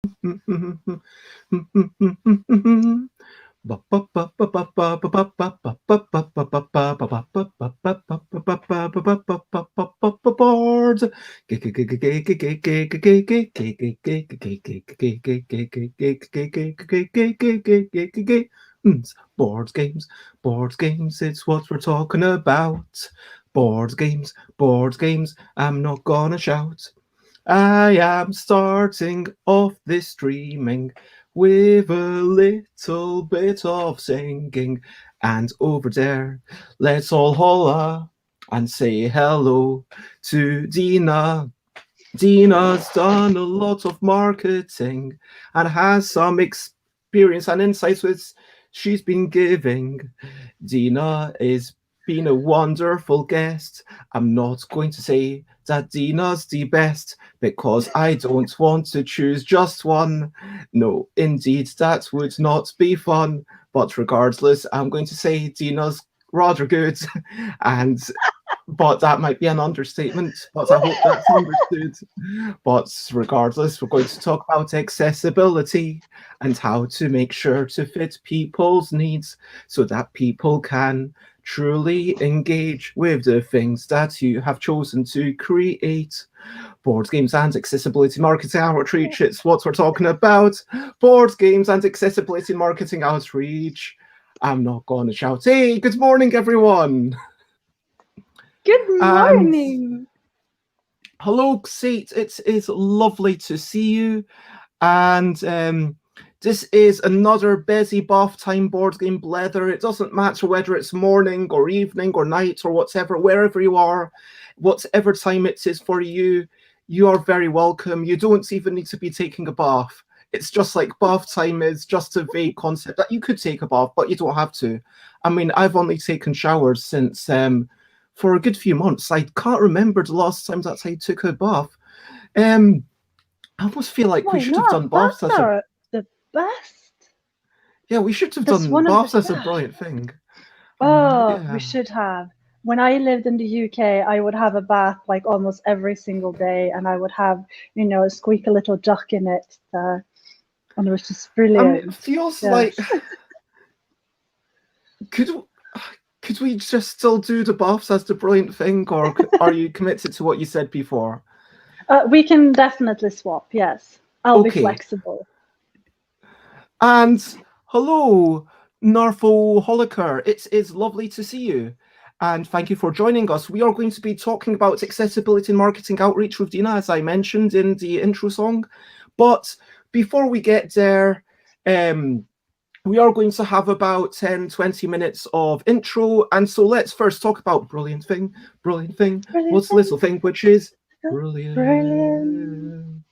Boards games, boards games, it's what we're talking about. Boards games, boards games, I'm not gonna shout. I am starting off this streaming with a little bit of singing. And over there, let's all holla and say hello to Dina. Dina's done a lot of marketing and has some experience and insights which she's been giving. Dina is been a wonderful guest. I'm not going to say that Dina's the best because I don't want to choose just one. No, indeed, that would not be fun. But regardless, I'm going to say Dina's rather good. And but that might be an understatement, but I hope that's understood. But regardless, we're going to talk about accessibility and how to make sure to fit people's needs so that people can truly engage with the things that you have chosen to create. Board games and accessibility marketing outreach, it's what we're talking about. Board games and accessibility marketing outreach. I'm not going to shout, hey, good morning, everyone. Good And morning. hello, Kate. It is lovely to see you. And this is another busy bath time board game blether. It doesn't matter whether it's morning or evening or night or whatever, wherever you are, whatever time it is for you, you are very welcome. You don't even need to be taking a bath. It's just like bath time is just a vague concept that you could take a bath, but you don't have to. I mean, I've only taken showers since for a good few months. I can't remember the last time that I took a bath. I almost feel like we Why should have done not? baths Baths as a are the best. we should have That's done one of the baths as a best. brilliant thing. Oh, we Yeah. should have. When I lived in the UK, I would have a bath like almost every single day, and I would have, squeak a little duck in it, and it was just I mean, it brilliant. feels Yeah. like could could we just still do the baths as the brilliant thing, or are you committed to what you said before? We can definitely swap. Yes, I'll be Okay. flexible. And hello, Narfo Holiker. It is lovely to see you. And thank you for joining us. We are going to be talking about accessibility and marketing outreach with Dina, as I mentioned in the intro song. But before we get there, we are going to have about 10-20 minutes of intro. And so let's first talk about brilliant thing. Brilliant. What's the little thing, which is Brilliant. brilliant.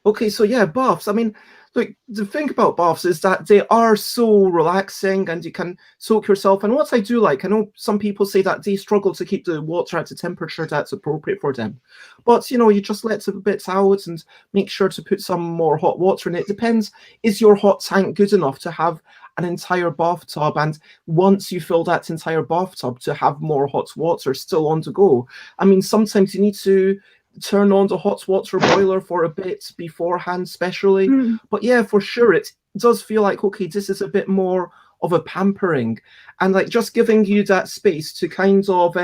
Okay, so yeah, baths. I mean, like the thing about baths is that they are so relaxing and you can soak yourself. And what I do like, I know some people say that they struggle to keep the water at a temperature that's appropriate for them. But you just let some bits out and make sure to put some more hot water in it. Depends, is your hot tank good enough to have an entire bathtub? And once you fill that entire bathtub, to have more hot water still on the go. I mean, sometimes you need to turn on the hot water boiler for a bit beforehand, especially. Mm. But yeah, for sure, it does feel like, okay, this is a bit more of a pampering and like just giving you that space to kind of,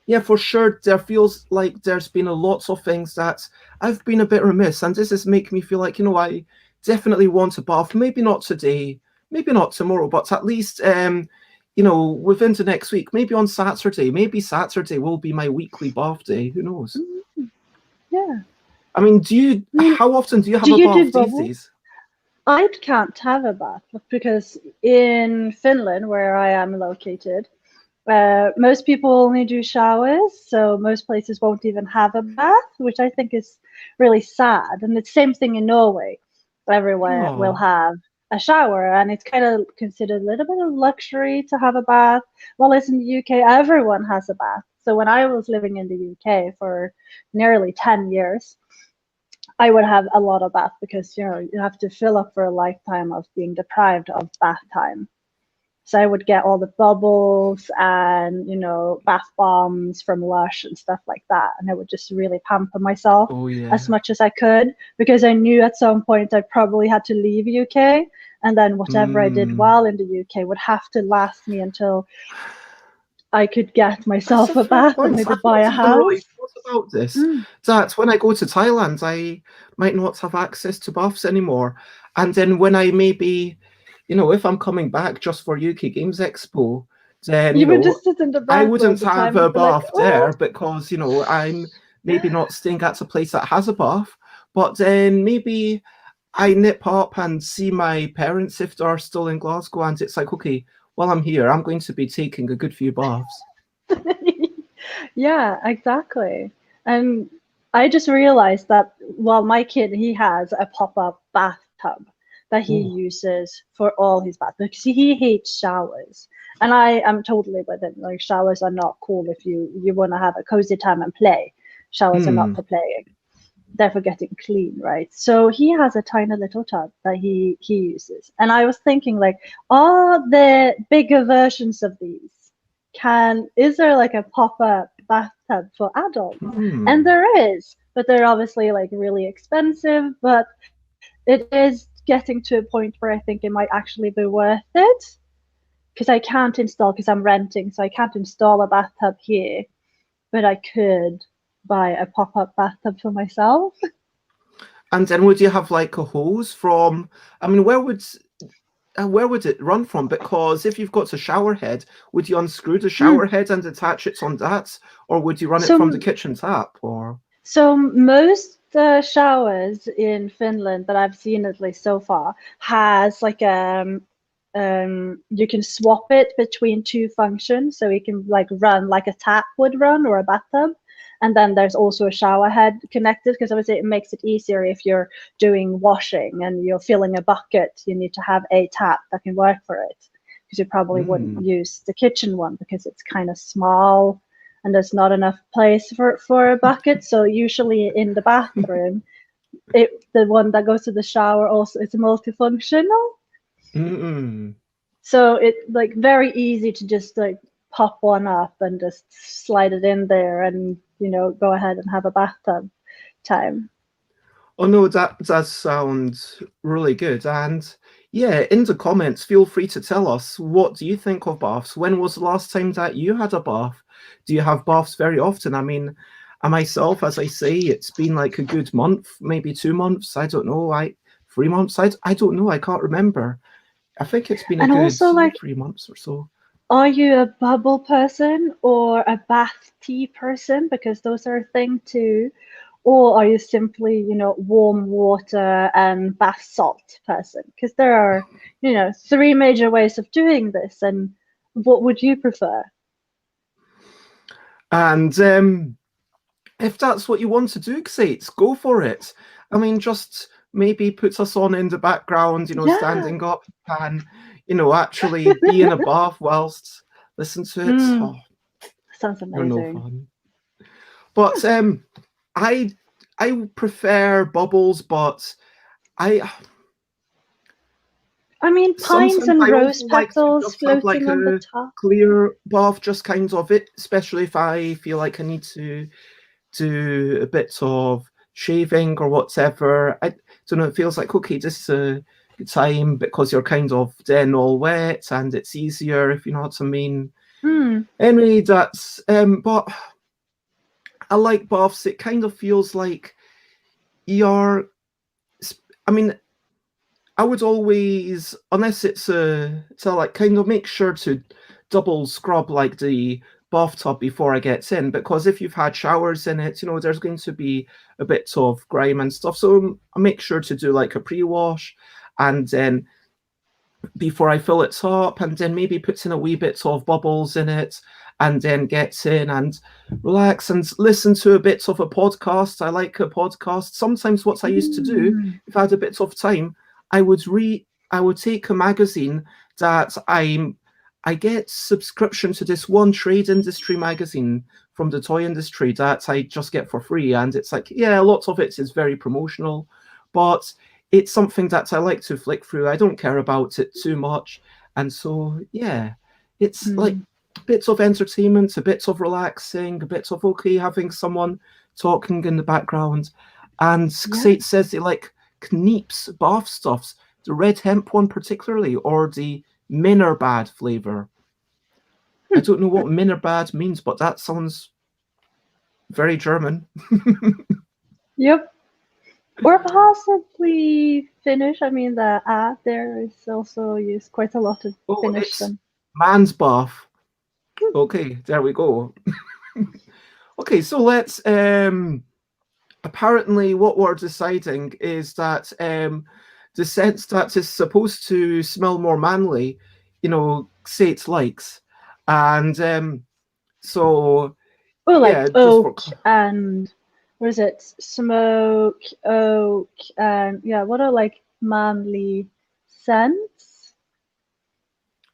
yeah, for sure, there feels like there's been a lots of things that I've been a bit remiss. And this is making me feel like, I definitely want a bath. Maybe not today, maybe not tomorrow, but at least, within the next week, maybe on Saturday. Maybe Saturday will be my weekly bath day. Who knows? Yeah. I mean, I mean, how often do you have do a you do bath these bubbles? days? I can't have a bath because in Finland, where I am located, most people only do showers, so most places won't even have a bath, which I think is really sad. And it's the same thing in Norway. Everywhere will Oh, have a shower, and it's kind of considered a little bit of luxury to have a bath. Well, it's in the UK, everyone has a bath. So when I was living in the UK for nearly 10 years, I would have a lot of bath because you have to fill up for a lifetime of being deprived of bath time. So I would get all the bubbles and, you know, bath bombs from Lush and stuff like that. And I would just really pamper myself Oh as yeah. much as I could, because I knew at some point I probably had to leave UK. And then whatever I did Mm. while in the UK would have to last me until I could get That's a myself a fair bath and point. maybe I've buy not a even really house. thought about this. Mm. That when I go to Thailand, I might not have access to baths anymore. And then when I maybe, you know, if I'm coming back just for UK Games Expo, then, you You would know, just sit in the I bath all wouldn't the have time a and be like, bath oh, there because, you know, I'm maybe not staying at a place that has a bath. But then maybe I nip up and see my parents if they're still in Glasgow, and it's like, okay, while I'm here, I'm going to be taking a good few baths. yeah, exactly. And I just realized that, well, my kid, he has a pop-up bathtub that he Oh. uses for all his baths because he hates showers. And I am totally with him. Like, showers are not cool if you want to have a cozy time and play. Showers are not Hmm. for playing. They're for getting clean, right? So he has a tiny little tub that he uses. And I was thinking, like, are there bigger versions of these? Is there like a pop-up bathtub for adults? And Hmm. there is, but they're obviously like really expensive, but it is getting to a point where I think it might actually be worth it, because I can't install, because I'm renting, so I can't install a bathtub here, but I could buy a pop-up bathtub for myself. And then would you have like a hose from? I mean, where would it run from? Because if you've got a shower head, would you unscrew the shower Mm. head and attach it on that, or would you run it from the So kitchen tap? Or So most showers in Finland that I've seen, at least so far, has like you can swap it between two functions, so it can like run like a tap would run or a bathtub. And then there's also a shower head connected, because obviously it makes it easier if you're doing washing and you're filling a bucket. You need to have a tap that can work for it, because you probably wouldn't use the kitchen one because it's kind of small and there's not enough place for a bucket. So usually in the bathroom, the one that goes to the shower also is multifunctional. mm-mm. So it like very easy to just like pop one up and just slide it in there and, you know, go ahead and have a bathtub time. Oh no, that does sound really good. And yeah, in the comments, feel free to tell us, what do you think of baths? When was the last time that you had a bath? Do you have baths very often? I mean, I myself, as I say, it's been like a good month, maybe 2 months. I don't know. 3 months. I don't know. I can't remember. I think it's been a And good also, like, 3 months or so. are you a bubble person or a bath tea person? Because those are a thing too. Or are you simply, you know, warm water and bath salt person? Because there are, you know, three major ways of doing this. And what would you prefer? And if that's what you want to do, Xates, go for it. I mean, just maybe put us on in the background, you know, Yeah. standing up and, you know, actually be in a bath whilst listen to it. Mm, Oh, sounds you're no amazing. fun. But I I prefer bubbles, but I I mean, pines sometimes and I rose also like to petals just have like floating on the a top. clear bath, just kind of it, especially if I feel like I need to do a bit of shaving or whatever. I don't know, it feels like, okay, this is a good time because you're kind of then all wet and it's easier, if you know what I mean. Hmm. Anyway, that's but I like baths. It kind of feels like you're, I mean, I would always, unless it's a, so like kind of make sure to double scrub like the bathtub before I get in, because if you've had showers in it, you know, there's going to be a bit of grime and stuff. So I make sure to do like a pre-wash, and then before I fill it up, and then maybe puts in a wee bit of bubbles in it, and then gets in and relax and listen to a bit of a podcast. I like a podcast. Sometimes what I used to do, Mm. if I had a bit of time, I would take a magazine that I get subscription to this one trade industry magazine from the toy industry that I just get for free. And it's like, yeah, a lot of it is very promotional, but it's something that I like to flick through. I don't care about it too much. And so, yeah, it's like Mm. bits of entertainment, a bit of relaxing, a bit of okay, having someone talking in the background. And Yeah. Sate says they like Kneep's bath stuffs, the red hemp one particularly, or the Minnerbad flavor. I don't know what Minnerbad means, but that sounds very German. Yep. Or possibly Finnish. I mean, the there is also used quite a lot of Oh, Finnish it's then. man's bath. Okay, there we go. Okay, so let's apparently what we're deciding is that the sense that is supposed to smell more manly, Sate likes. And so Oh, like yeah, just for oak and what is it? Smoke, oak, and yeah, what are like manly scents?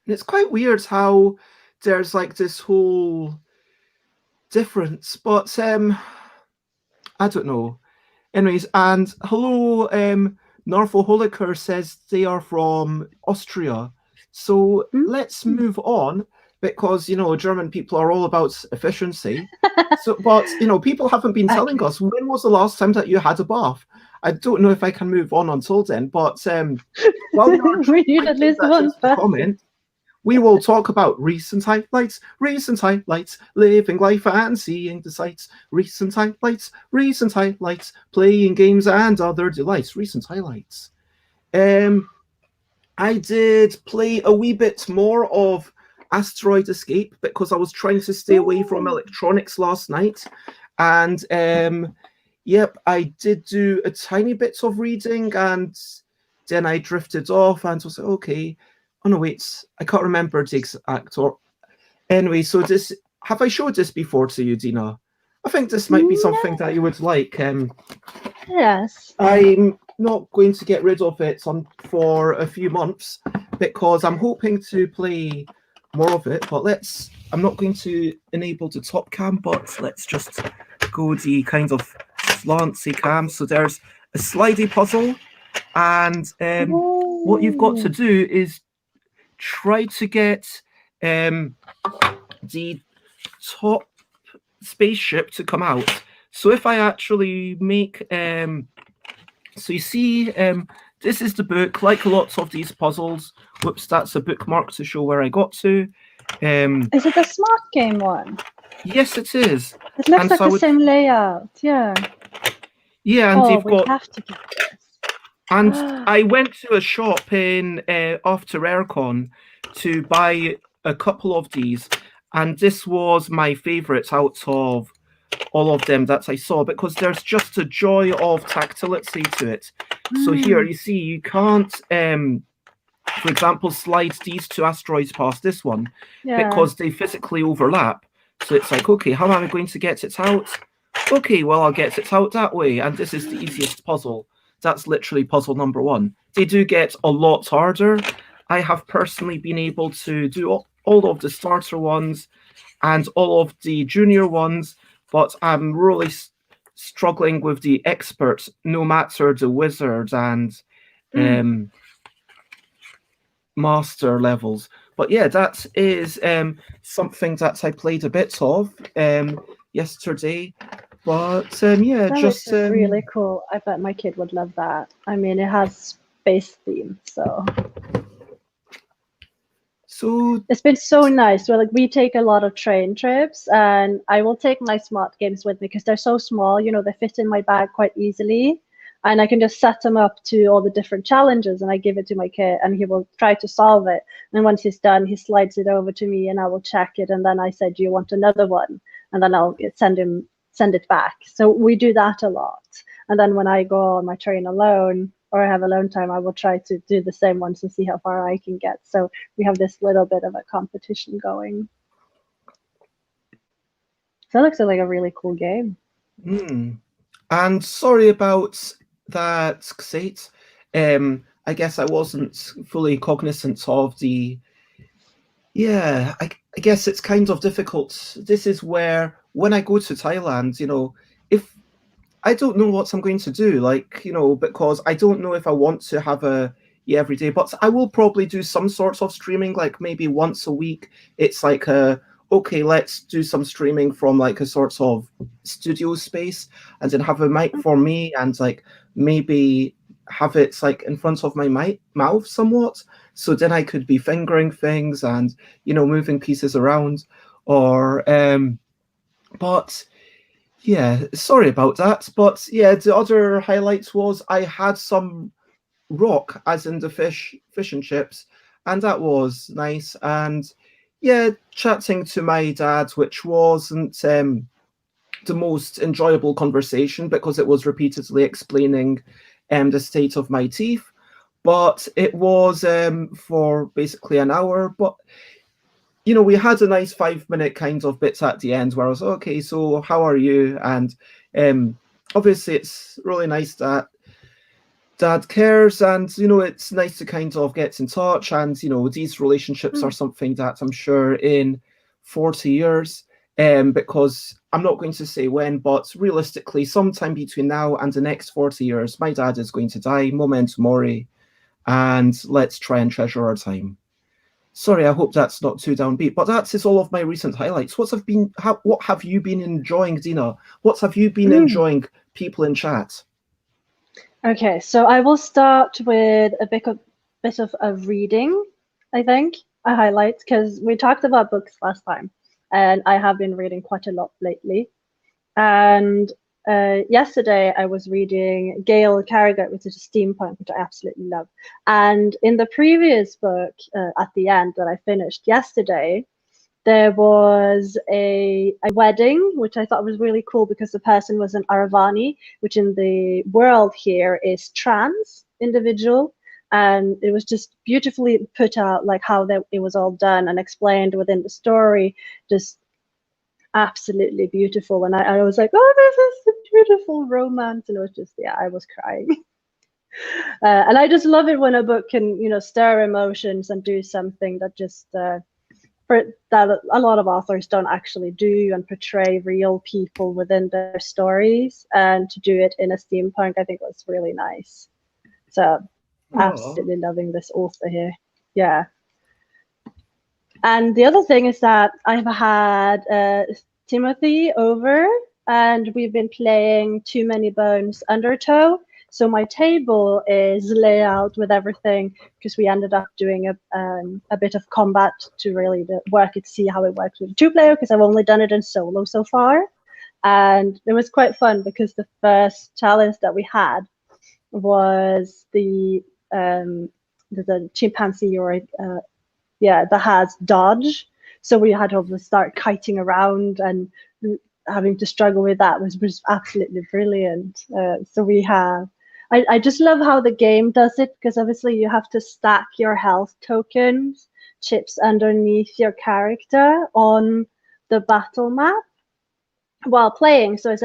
it's quite weird how there's like this whole difference, but I don't know. Anyways, and hello, Norfolholiker says they are from Austria. So Hmm? let's move on because German people are all about efficiency. So, but people haven't been telling Okay. us when was the last time that you had a bath. I don't know if I can move on until then, but while you're We need at typing least that one into the person. comment, we will talk about recent highlights, living life and seeing the sights, recent highlights, playing games and other delights, recent highlights. I did play a wee bit more of Asteroid Escape because I was trying to stay away from Ooh. electronics last night. And yep, I did do a tiny bit of reading and then I drifted off and was like, okay. Oh no, wait, I can't remember the exact or anyway, so this have I showed this before to you, Dina? I think this might be something that you would like. Yes. I'm not going to get rid of it for a few months because I'm hoping to play more of it. But I'm not going to enable the top cam, but let's just go the kind of slanty cam. So there's a slidey puzzle, and what you've got to Ooh. do is try to get the top spaceship to come out. So if I actually make so you see, this is the book. Like lots of these puzzles, whoops, that's a bookmark to show where I got to. Is it the smart game one? Yes, it is. It looks And like so I the would, same layout. Yeah. yeah, and Oh, you've we got, have to get and this. I went to a shop in after Aircon to buy a couple of these, and this was my favourite out of all of them that I saw because there's just a joy of tactility to it. So here you see you can't for example, slide these two asteroids past this one Yeah. because they physically overlap. So it's like, okay, how am I going to get it out? Okay, well, I'll get it out that way. And this is the easiest puzzle. That's literally puzzle number one. They do get a lot harder. I have personally been able to do all of the starter ones and all of the junior ones, but I'm really struggling with the experts, no matter the wizard and master levels. But yeah, that is something that I played a bit of yesterday. But yeah, That looks just really cool. I bet my kid would love that. I mean, it has space theme, so so it's been so nice. Well, like we take a lot of train trips, and I will take my smart games with me because they're so small. You know, they fit in my bag quite easily, and I can just set them up to all the different challenges, and I give it to my kid, and he will try to solve it. And once he's done, he slides it over to me, and I will check it, and then I said, "Do you want another one?" And then I'll send it back. So we do that a lot. And then when I go on my train alone or I have alone time, I will try to do the same ones and see how far I can get. So we have this little bit of a competition going. So it looks like a really cool game. and sorry about that, Xate. I guess I wasn't fully cognizant of the. Yeah, I guess it's kind of difficult. This is where when I go to Thailand, if I don't know what I'm going to do, like, because I don't know if I want to have a every day, but I will probably do some sorts of streaming, like maybe once a week. It's like okay, let's do some streaming from like a sort of studio space, and then have a mic for me, and like maybe have it like in front of my mouth somewhat, so then I could be fingering things and moving pieces around, or but yeah, sorry about that. But yeah, the other highlights was I had some rock, as in the fish and chips, and that was nice. And yeah, chatting to my dad, which wasn't the most enjoyable conversation because it was repeatedly explaining the state of my teeth, but it was for basically an hour. But we had a nice 5-minute kind of bits at the end where I was, okay, so how are you? And obviously it's really nice that dad cares, and it's nice to kind of get in touch, and these relationships are something that I'm sure in 40 years, because I'm not going to say when, but realistically sometime between now and the next 40 years my dad is going to die, memento mori, and let's try and treasure our time. Sorry, I hope that's not too downbeat, but that is all of my recent highlights. What have you been enjoying, Dina? What have you been enjoying, people in chat? Okay, so I will start with a bit of a reading, I think, a highlight, because we talked about books last time, and I have been reading quite a lot lately. And yesterday I was reading Gail Carriger, which is a steampunk, which I absolutely love. And in the previous book, at the end that I finished yesterday, there was a wedding, which I thought was really cool because the person was an Aravani, which in the world here is trans individual. And it was just beautifully put out, like how it was all done and explained within the story, just absolutely beautiful. And I was like, oh, this is a beautiful romance. And it was just, yeah, I was crying. And I just love it when a book can, stir emotions and do something that just, that a lot of authors don't actually do, and portray real people within their stories. And to do it in a steampunk, I think was really nice. So absolutely loving this author here. Yeah. And the other thing is that I've had Timothy over, and we've been playing Too Many Bones Undertow. So my table is laid out with everything, because we ended up doing a bit of combat to really work it, see how it works with a 2-player, because I've only done it in solo so far. And it was quite fun because the first challenge that we had was the chimpanzee, or that has dodge. So we had to start kiting around, and having to struggle with that was absolutely brilliant. So we have, I just love how the game does it, because obviously you have to stack your health tokens, chips underneath your character on the battle map while playing. So it's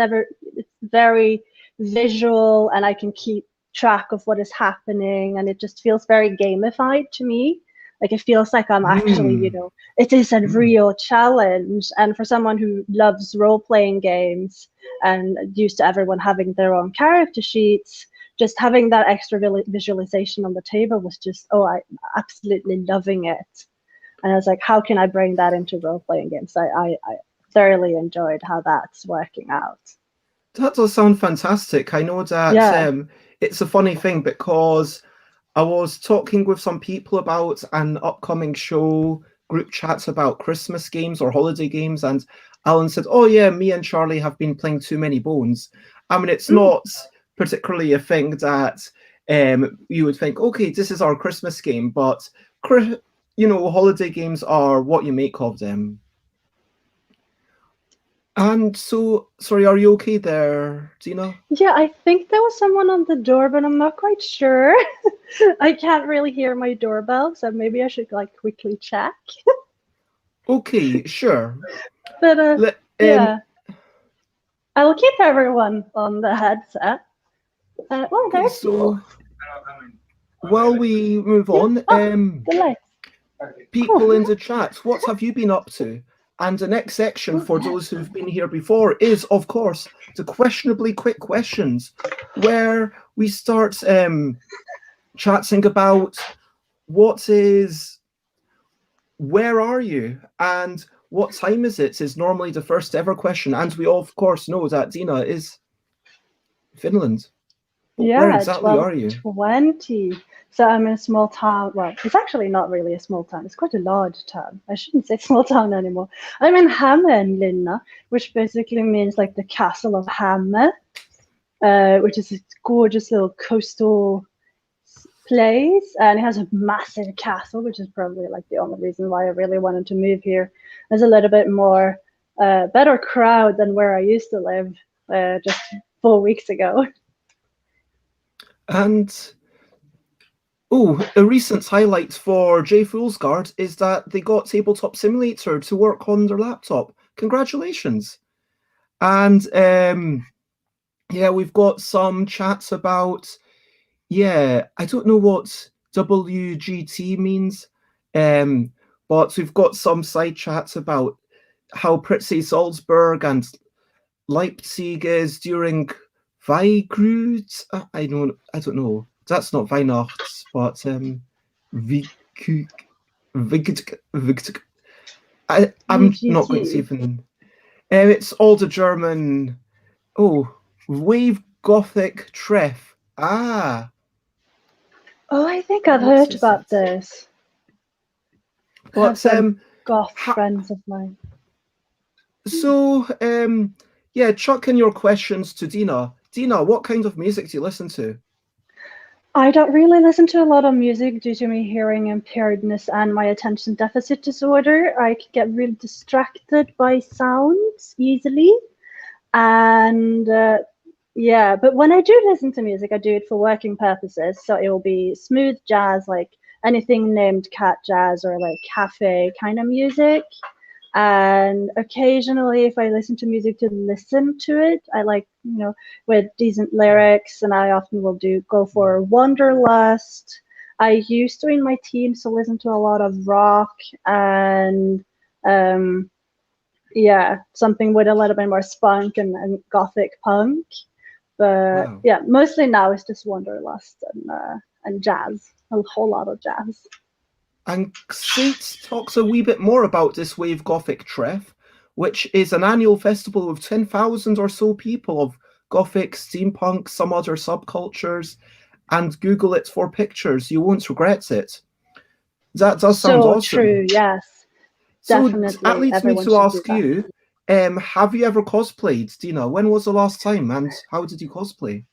very visual, and I can keep track of what is happening, and it just feels very gamified to me. Like it feels like I'm actually, it is a real challenge. And for someone who loves role-playing games and used to everyone having their own character sheets, just having that extra visualization on the table was just, I'm absolutely loving it. And I was like, how can I bring that into role-playing games? I thoroughly enjoyed how that's working out. That does sound fantastic. I know that it's a funny thing, because I was talking with some people about an upcoming show, group chats about Christmas games or holiday games, and Alan said, oh yeah, me and Charlie have been playing Too Many Bones. I mean, it's not particularly a thing that you would think, okay, this is our Christmas game, but holiday games are what you make of them. And so, sorry, are you okay there, Dina? Yeah, I think there was someone on the door, but I'm not quite sure. I can't really hear my doorbell, so maybe I should quickly check. Okay, sure. But yeah, I will keep everyone on the headset. Well, there's so while we move on, people in the chat, what have you been up to? And the next section for those who've been here before is, of course, the questionably quick questions, where we start chatting about where are you and what time is normally the first ever question. And we all, of course, know that Dina is Finland. But where Yeah, exactly are you? 12:20. So I'm in a small town. Well, it's actually not really a small town. It's quite a large town. I shouldn't say small town anymore. I'm in Hämeenlinna, which basically means like the castle of Häme, which is a gorgeous little coastal place, and it has a massive castle, which is probably like the only reason why I really wanted to move here. There's a little bit more better crowd than where I used to live just 4 weeks ago. And a recent highlight for Jay Foolsguard is that they got Tabletop Simulator to work on their laptop. Congratulations. And yeah, we've got some chats about, I don't know what WGT means, but we've got some side chats about how pretty Salzburg and Leipzig is during Weihnachts. I don't know. That's not Weihnachts, but I'm not going to even. It's all the German. Oh, Wave Gothic Treff. Ah. Oh, I think I've heard about this. But goth friends of mine. So yeah, chuck in your questions to Dina. Dina, what kind of music do you listen to? I don't really listen to a lot of music due to me hearing impairedness and my attention deficit disorder. I can get really distracted by sounds easily. And yeah, but when I do listen to music, I do it for working purposes. So it will be smooth jazz, like anything named cat jazz or like cafe kind of music. And occasionally, if I listen to music to listen to it, I like, with decent lyrics, and I often will go for Wanderlust. I used to in my teens to listen to a lot of rock and something with a little bit more spunk and gothic punk. But Wow. yeah, mostly now it's just Wanderlust and jazz, a whole lot of jazz. And Saints talks a wee bit more about this Wave Gothic Treff, which is an annual festival of 10,000 or so people of Gothic, steampunk, some other subcultures, and Google it for pictures. You won't regret it. That does sound so awesome. True, yes. So definitely, that leads me to ask you, have you ever cosplayed, Dina? When was the last time, and how did you cosplay?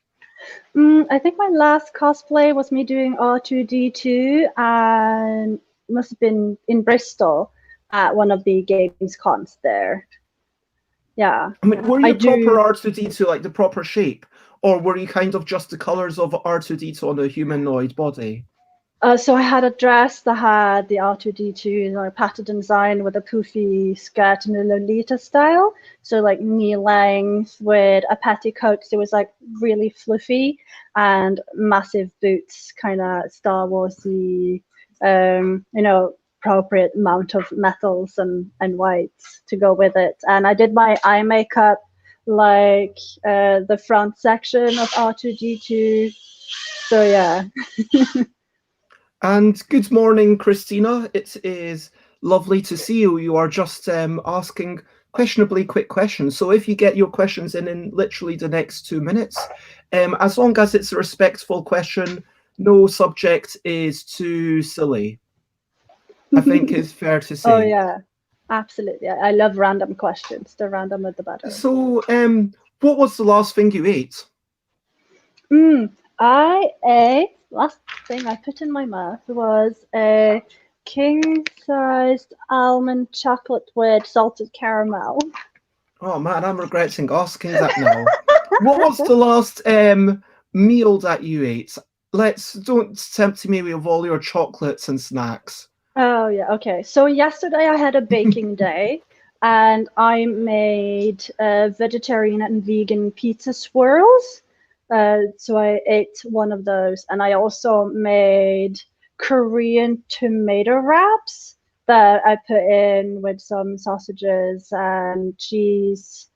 I think my last cosplay was me doing R2D2, and must have been in Bristol at one of the games cons there. Yeah. I mean, were you proper R2D2, like the proper shape, or were you kind of just the colors of R2D2 on a humanoid body? So I had a dress that had the R2D2 pattern design with a poofy skirt in a Lolita style. So like knee length with a petticoat. So it was like really fluffy and massive boots, kind of Star Warsy, appropriate amount of metals and whites to go with it. And I did my eye makeup like the front section of R2D2. So yeah. And good morning, Christina. It is lovely to see you. You are just asking questionably quick questions. So if you get your questions in literally the next 2 minutes, as long as it's a respectful question, no subject is too silly, I think is fair to say. Oh yeah, absolutely. I love random questions. The randomer the better. So what was the last thing you ate? I ate, last thing I put in my mouth was a king-sized almond chocolate with salted caramel. Oh man, I'm regretting asking that now. What was the last meal that you ate? Don't tempt me with all your chocolates and snacks. Oh yeah, okay. So yesterday I had a baking day, and I made vegetarian and vegan pizza swirls. So I ate one of those, and I also made Korean tomato wraps that I put in with some sausages and cheese.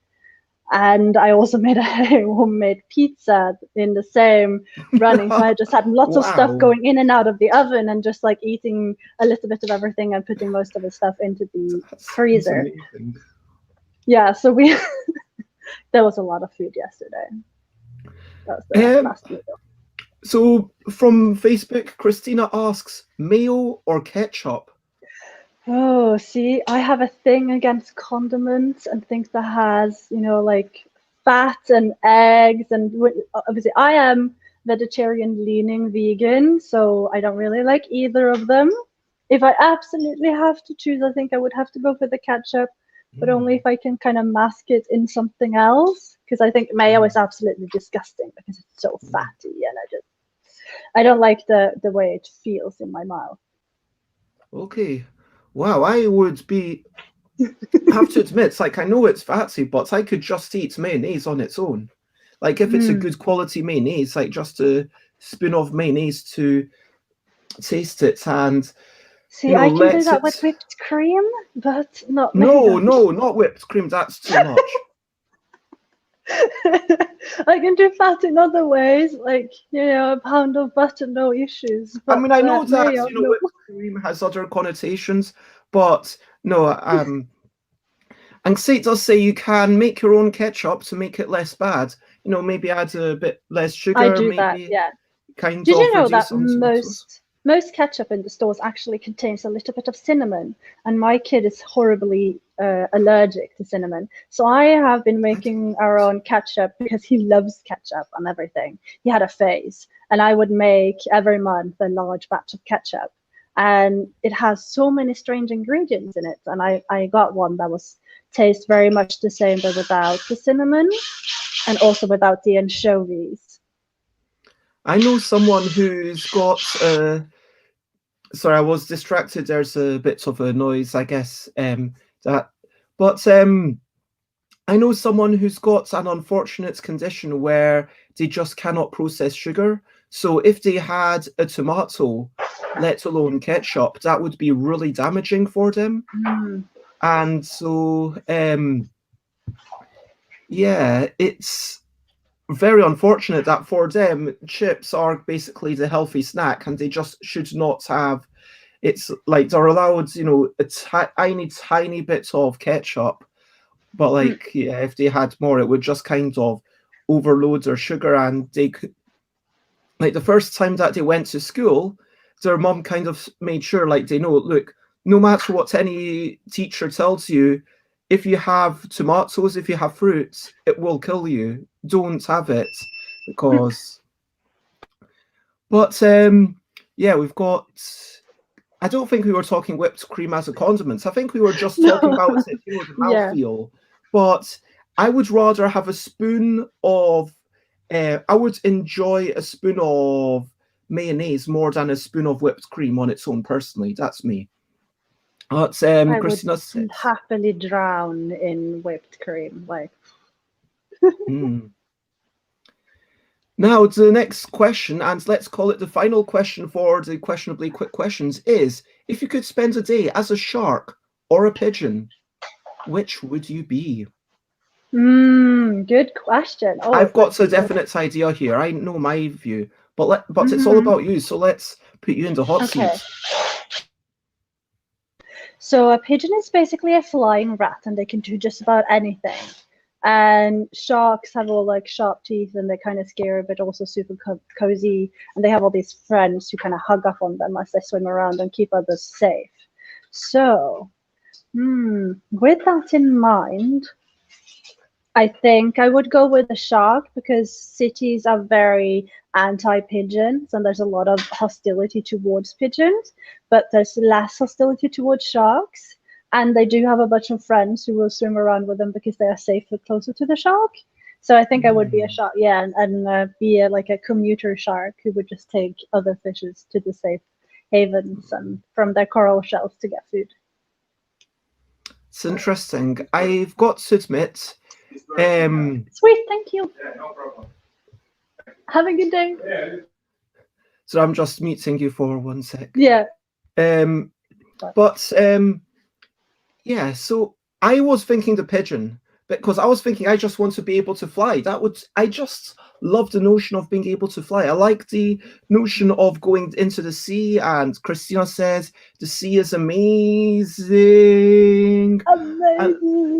And I also made a homemade pizza in the same running. So I just had lots of stuff Wow. going in and out of the oven and just like eating a little bit of everything and putting most of the stuff into the That sounds freezer. amazing. Yeah, so we there was a lot of food yesterday. That was the last meal. So from Facebook, Christina asks, mayo or ketchup? Oh, see, I have a thing against condiments and things that has, you know, like fat and eggs. And obviously, I am vegetarian leaning vegan, so I don't really like either of them. If I absolutely have to choose, I think I would have to go for the ketchup, but only if I can kind of mask it in something else. Because I think mayo is absolutely disgusting because it's so fatty, and I don't like the way it feels in my mouth. Okay. Wow, I would be have to admit, it's like I know it's fatty, but I could just eat mayonnaise on its own. Like if it's a good quality mayonnaise, like just a spoon of mayonnaise to taste it and See, I can do that with whipped cream, but not mayo. No, not whipped cream, that's too much. I can do fat in other ways, like, you know, a pound of butter, no issues. But I mean, I know that mayo, no. whipped cream has other connotations, but no, and it does say you can make your own ketchup to make it less bad. You know, maybe add a bit less sugar. I do maybe that, yeah. Kind Did of you know that reduce on tomatoes. most ketchup in the stores actually contains a little bit of cinnamon? And my kid is horribly allergic to cinnamon. So I have been making our own ketchup because he loves ketchup and everything. He had a phase, and I would make every month a large batch of ketchup. And it has so many strange ingredients in it. And I got one that was tastes very much the same, but without the cinnamon and also without the anchovies. I know someone who's got. Sorry, I was distracted. There's a bit of a noise, I guess. But I know someone who's got an unfortunate condition where they just cannot process sugar. So if they had a tomato, let alone ketchup, that would be really damaging for them. And so, yeah, it's very unfortunate that for them, chips are basically the healthy snack, and they just should not have. It's like they're allowed, you know, a tiny bit of ketchup, but like, yeah, if they had more, it would just kind of overload their sugar, and they could, like the first time that they went to school, their mom kind of made sure, like, they know, look, no matter what any teacher tells you, if you have tomatoes, if you have fruits, it will kill you. Don't have it, because. But yeah, we've got. I don't think we were talking whipped cream as a condiment. I think we were just talking about it, you know, the mouthfeel. But I would rather have a spoon of. I would enjoy a spoon of mayonnaise more than a spoon of whipped cream on its own. Personally, that's me. But I Christina would said, happily drown in whipped cream, like. Now, the next question, and let's call it the final question for the questionably quick questions, is if you could spend a day as a shark or a pigeon, which would you be? Good question. Oh, I've got a definite idea here. I know my view, but it's all about you. So let's put you in the hot seat. So a pigeon is basically a flying rat, and they can do just about anything. And sharks have all like sharp teeth, and they're kind of scary, but also super cozy. And they have all these friends who kind of hug up on them as they swim around and keep others safe. So, with that in mind, I think I would go with a shark, because cities are very anti-pigeons and there's a lot of hostility towards pigeons, but there's less hostility towards sharks. And they do have a bunch of friends who will swim around with them because they are safer closer to the shark. So I think I would be a shark, yeah, and be like a commuter shark who would just take other fishes to the safe havens and from their coral shells to get food. It's interesting. I've got to admit. Sweet, thank you. Yeah, no problem. Have a good day. Yeah. So I'm just muting you for 1 sec. Yeah. But yeah, so I was thinking the pigeon, because I was thinking I just want to be able to fly. I just love the notion of being able to fly. I like the notion of going into the sea, and Christina says the sea is amazing.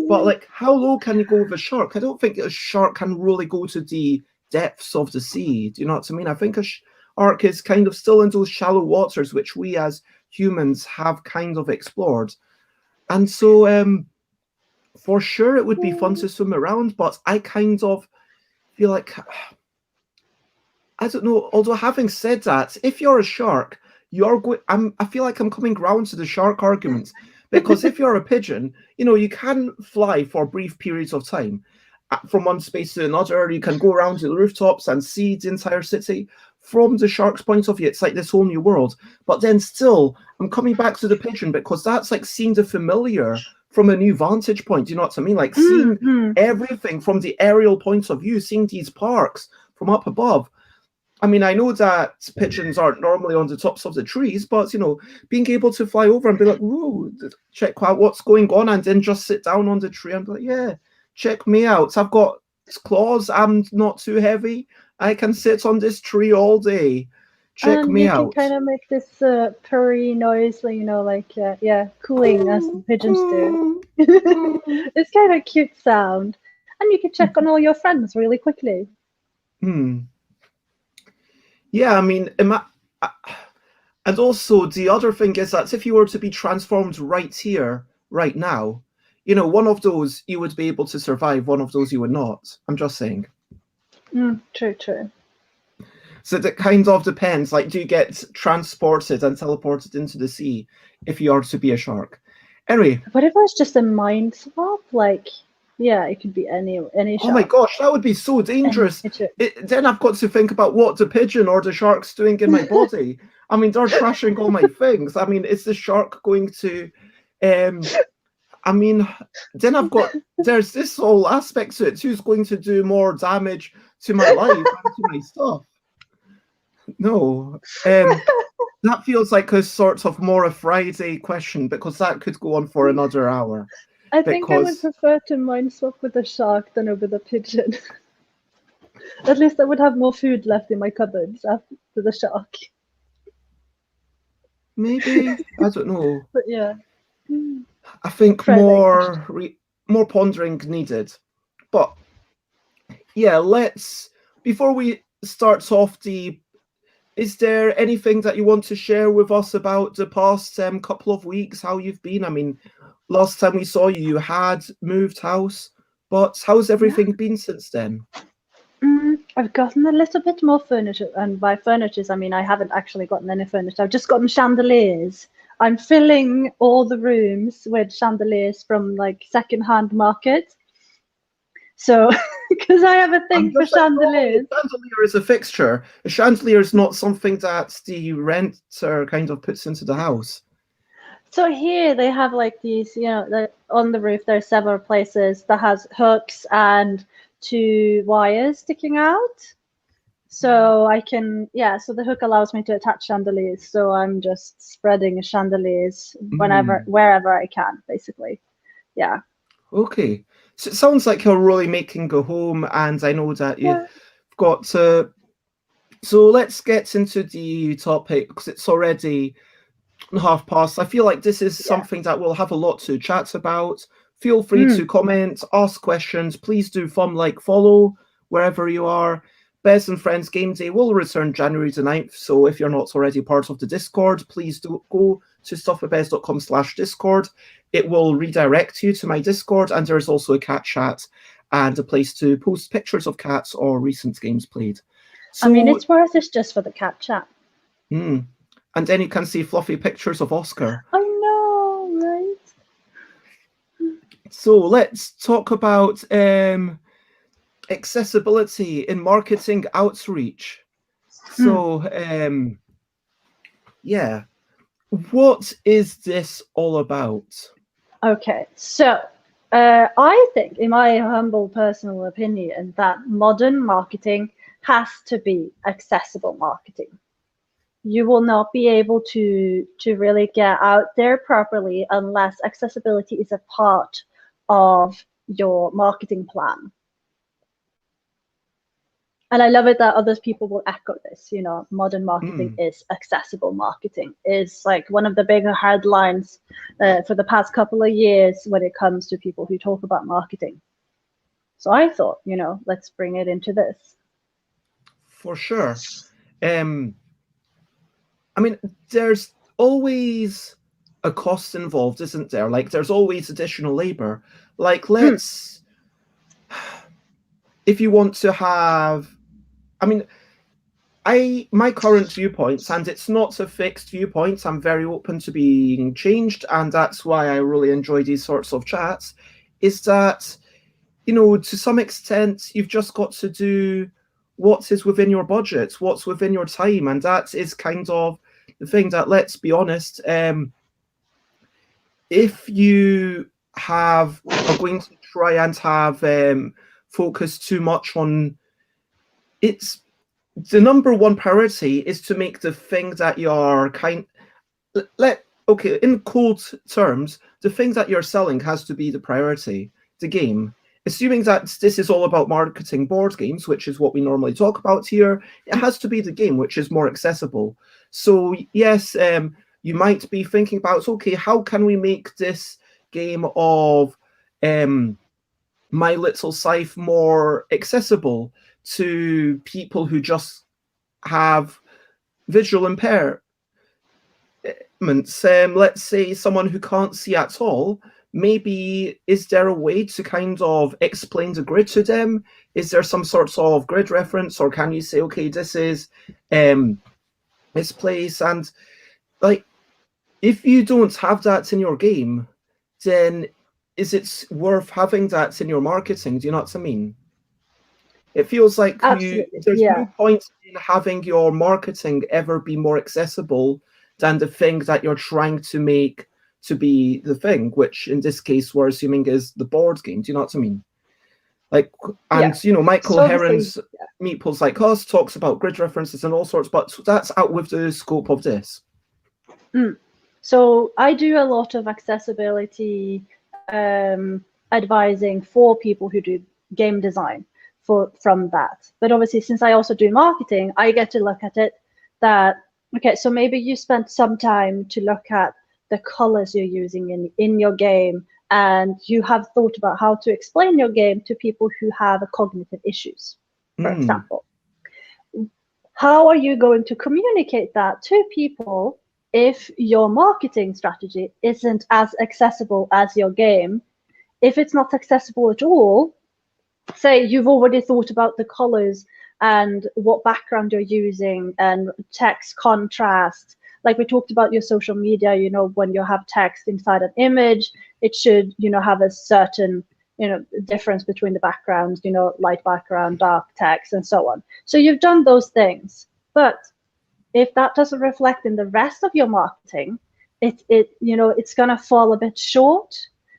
But like, how low can you go with a shark? I don't think a shark can really go to the depths of the sea. Do you know what I mean? I think a shark is kind of still in those shallow waters, which we as humans have kind of explored. And so for sure it would be fun to swim around, but I kind of feel like, I don't know, although having said that, if you're a shark, I feel like I'm coming round to the shark argument, because if you're a pigeon, you know, you can fly for brief periods of time from one space to another. You can go around to the rooftops and see the entire city. From the shark's point of view, it's like this whole new world. But then still, I'm coming back to the pigeon, because that's like seeing the familiar from a new vantage point. Do you know what I mean? Like seeing everything from the aerial point of view, seeing these parks from up above. I mean, I know that pigeons aren't normally on the tops of the trees, but, you know, being able to fly over and be like, "Ooh, check out what's going on," and then just sit down on the tree and be like, "Yeah, check me out. I've got claws. I'm not too heavy. I can sit on this tree all day. Check me out." And you can kind of make this purry noise, you know, like, yeah, cooing as the pigeons do. It's kind of a cute sound. And you can check on all your friends really quickly. Yeah, I mean, and also the other thing is that if you were to be transformed right here, right now, you know, one of those you would be able to survive, one of those you would not. I'm just saying. True, true. So it kind of depends. Like, do you get transported and teleported into the sea if you are to be a shark? Anyway. What if it was just a mind swap? Like, yeah, it could be any shark. Oh my gosh, that would be so dangerous. Then I've got to think about what the pigeon or the shark's doing in my body. I mean, they're trashing all my things. I mean, is the shark going to... I mean, then there's this whole aspect to it. Who's going to do more damage to my life and to my stuff? No. That feels like a sort of more a Friday question, because that could go on for another hour. I think I would prefer to mind swap with a shark than with a pigeon. At least I would have more food left in my cupboards after the shark. Maybe. I don't know. But yeah. I think more pondering needed. But yeah, before we start off is there anything that you want to share with us about the past couple of weeks, how you've been? I mean, last time we saw you, you had moved house, but how's everything been since then? I've gotten a little bit more furniture, and by furniture, I mean I haven't actually gotten any furniture. I've just gotten chandeliers. I'm filling all the rooms with chandeliers from like second-hand market. So, because I have a thing for chandeliers. A chandelier is a fixture. A chandelier is not something that the renter kind of puts into the house. So here they have like these, you know, on the roof there's several places that has hooks and 2 wires sticking out. So I can, so the hook allows me to attach chandeliers. So I'm just spreading chandeliers wherever I can, basically. Yeah. Okay. So it sounds like you're really making a home, and I know that you've got to... So let's get into the topic, because it's already 1:30. I feel like this is something that we'll have a lot to chat about. Feel free to comment, ask questions. Please do follow wherever you are. Bez and Friends Game Day will return January the 9th. So if you're not already part of the Discord, please do go to stuffwithbez.com/Discord. It will redirect you to my Discord, and there's also a cat chat and a place to post pictures of cats or recent games played. So, I mean, it's worth it just for the cat chat. And then you can see fluffy pictures of Oscar. I know, right? So let's talk about accessibility in marketing outreach. So, what is this all about? Okay, so I think, in my humble personal opinion, that modern marketing has to be accessible marketing. You will not be able to really get out there properly unless accessibility is a part of your marketing plan. And I love it that other people will echo this. You know, modern marketing is accessible marketing, is like one of the bigger headlines for the past couple of years when it comes to people who talk about marketing. So I thought, you know, let's bring it into this. For sure. I mean, there's always a cost involved, isn't there? Like, there's always additional labor. Like, let's, if you want to have, I mean, my current viewpoints, and it's not a fixed viewpoint, I'm very open to being changed, and that's why I really enjoy these sorts of chats, is that, you know, to some extent, you've just got to do what is within your budget, what's within your time, and that is kind of the thing that, let's be honest, if you are going to try and have focus too much on, it's the number one priority is to make the thing that you're okay, in cold terms, the thing that you're selling has to be the priority, the game. Assuming that this is all about marketing board games, which is what we normally talk about here, it has to be the game which is more accessible. So yes, you might be thinking about, okay, how can we make this game of My Little Scythe more accessible to people who just have visual impairments? Let's say someone who can't see at all. Maybe is there a way to kind of explain the grid to them? Is there some sorts of grid reference, or can you say, okay, this is this place, and like, if you don't have that in your game, then is it worth having that in your marketing? Do you know what I mean? It feels like there's no point in having your marketing ever be more accessible than the thing that you're trying to make to be the thing, which in this case we're assuming is the board game. Do you know what I mean? Like, and you know, Michael Heron's Meeples Like Us talks about grid references and all sorts, but that's out with the scope of this. So I do a lot of accessibility advising for people who do game design from that. But obviously, since I also do marketing, I get to look at it that, okay, so maybe you spent some time to look at the colors you're using in your game, and you have thought about how to explain your game to people who have cognitive issues, for example. How are you going to communicate that to people if your marketing strategy isn't as accessible as your game? If it's not accessible at all, say you've already thought about the colors and what background you're using and text contrast. Like we talked about your social media, you know, when you have text inside an image, it should, you know, have a certain, you know, difference between the backgrounds, you know, light background, dark text, and so on. So you've done those things, but if that doesn't reflect in the rest of your marketing, it you know, it's gonna fall a bit short.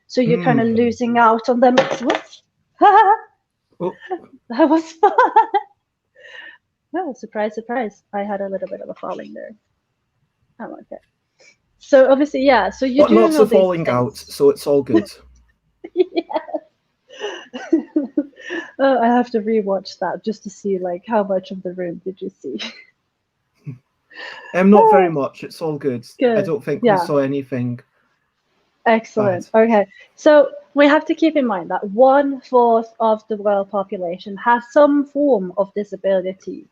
So you're kind of losing out on them. Whoops. That was fun. Oh, surprise, surprise. I had a little bit of a falling there. Oh, okay. So obviously, yeah. So you're doing lots of falling out, so it's all good. Oh, I have to rewatch that just to see like how much of the room did you see. Not very much. It's all good. I don't think we saw anything. Excellent. Okay, so we have to keep in mind that 1/4 of the world population has some form of disability,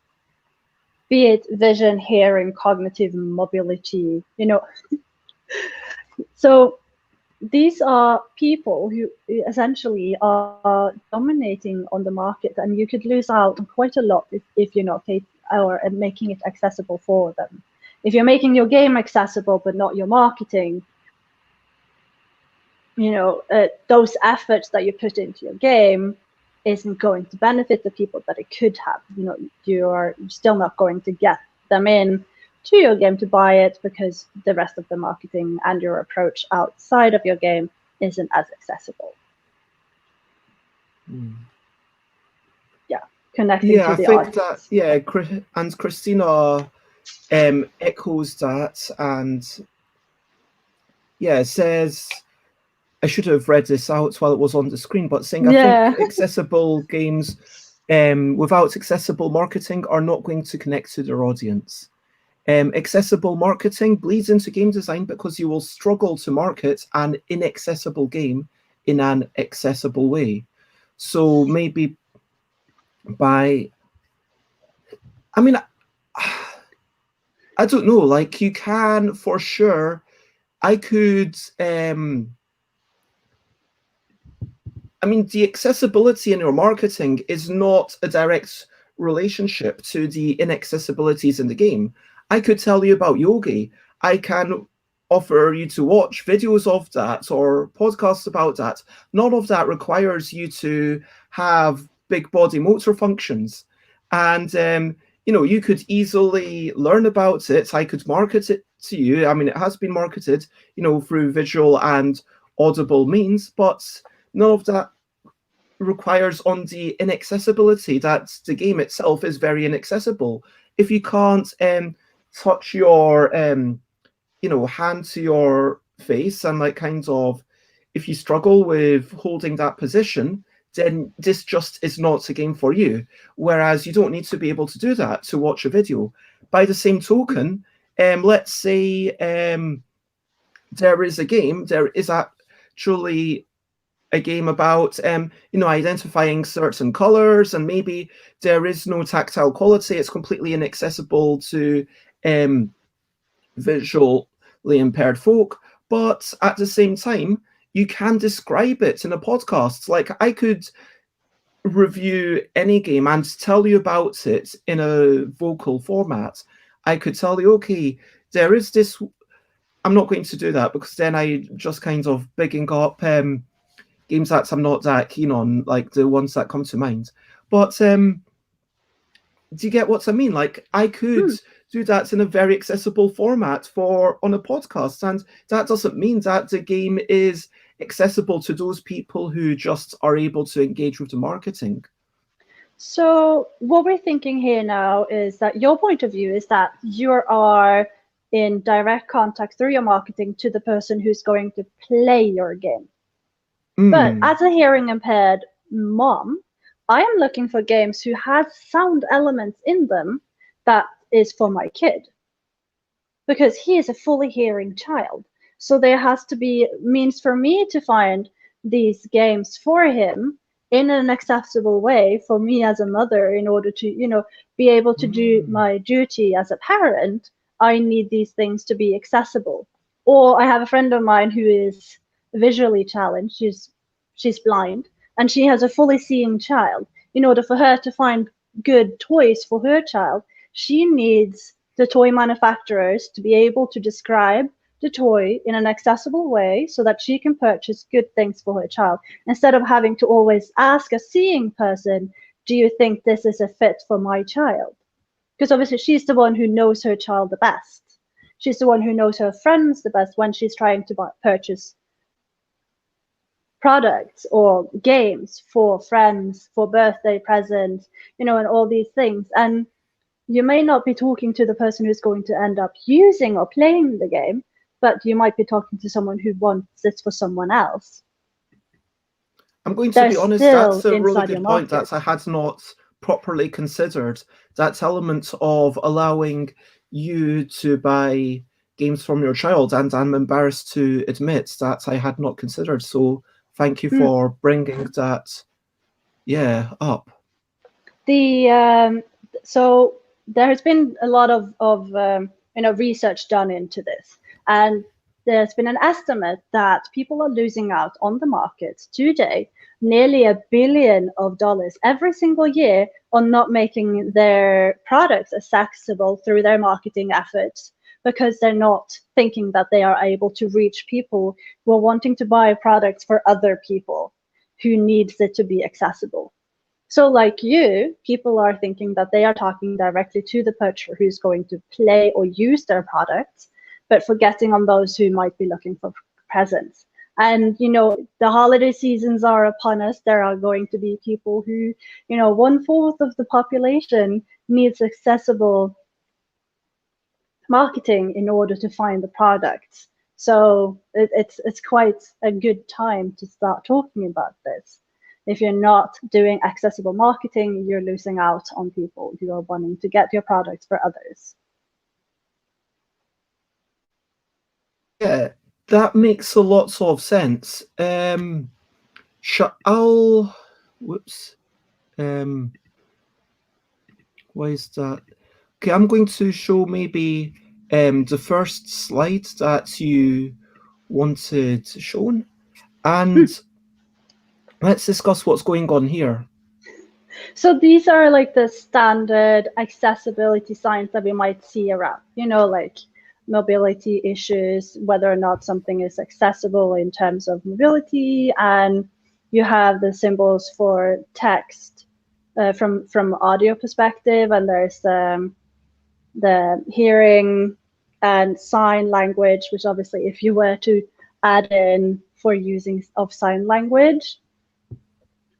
be it vision, hearing, cognitive mobility, you know. So these are people who essentially are dominating on the market, and you could lose out on quite a lot if you're not making it accessible for them. If you're making your game accessible but not your marketing, you know, those efforts that you put into your game isn't going to benefit the people that it could have. You know, you're still not going to get them in to your game to buy it because the rest of the marketing and your approach outside of your game isn't as accessible. Yeah, connecting to the audience. That, yeah, and Christina echoes that, and yeah, says I should have read this out while it was on the screen, but saying I Yeah. think accessible games without accessible marketing are not going to connect to their audience. Accessible marketing bleeds into game design because you will struggle to market an inaccessible game in an accessible way. So maybe by, I mean, I don't know, like you can for sure, I could, I mean, the accessibility in your marketing is not a direct relationship to the inaccessibilities in the game. I could tell you about yogi. I can offer you to watch videos of that or podcasts about that. None of that requires you to have big body motor functions. And, you could easily learn about it. I could market it to you. I mean, it has been marketed, through visual and audible means, but none of that requires on the inaccessibility that the game itself is very inaccessible. If you can't touch your hand to your face and like kind of, if you struggle with holding that position, then this just is not a game for you. Whereas you don't need to be able to do that to watch a video. By the same token, let's say there is actually a game about identifying certain colors, and maybe there is no tactile quality. It's completely inaccessible to visually impaired folk, but at the same time you can describe it in a podcast. Like I could review any game and tell you about it in a vocal format. I could tell you, okay, there is this. I'm not going to do that because then I just kind of bigging up games that I'm not that keen on, like the ones that come to mind. But do you get what I mean? Like I could do that in a very accessible format on a podcast, and that doesn't mean that the game is accessible to those people who just are able to engage with the marketing. So what we're thinking here now is that your point of view is that you are in direct contact through your marketing to the person who's going to play your game. But as a hearing impaired mom, I am looking for games who has sound elements in them that is for my kid, because he is a fully hearing child. So there has to be means for me to find these games for him in an accessible way for me as a mother, in order to, be able to do my duty as a parent. I need these things to be accessible. Or I have a friend of mine who is visually challenged. She's blind, and she has a fully seeing child. In order for her to find good toys for her child, she needs the toy manufacturers to be able to describe the toy in an accessible way so that she can purchase good things for her child, instead of having to always ask a seeing person, do you think this is a fit for my child? Because obviously she's the one who knows her child the best. She's the one who knows her friends the best when she's trying to purchase products or games for friends, for birthday presents, and all these things. And you may not be talking to the person who's going to end up using or playing the game, but you might be talking to someone who wants it for someone else. I'm going to be honest, that's a really good point that I had not properly considered. That element of allowing you to buy games from your child, and I'm embarrassed to admit that I had not considered. So thank you for bringing that, up. So there has been a lot of research done into this, and there's been an estimate that people are losing out on the market today nearly $1 billion every single year on not making their products accessible through their marketing efforts, because they're not thinking that they are able to reach people who are wanting to buy products for other people who needs it to be accessible. So like you, people are thinking that they are talking directly to the purchaser who's going to play or use their products, but forgetting on those who might be looking for presents. And, the holiday seasons are upon us. There are going to be people who, 1/4 of the population needs accessible marketing in order to find the products So it's quite a good time to start talking about this. If you're not doing accessible marketing, you're losing out on people who are wanting to get your products for others. Yeah, that makes a lot of sense. Whoops. Why is that? Okay, I'm going to show maybe the first slide that you wanted shown, and let's discuss what's going on here. So these are like the standard accessibility signs that we might see around, like mobility issues, whether or not something is accessible in terms of mobility, and you have the symbols for text from audio perspective, and there's the hearing and sign language, which obviously if you were to add in for using of sign language,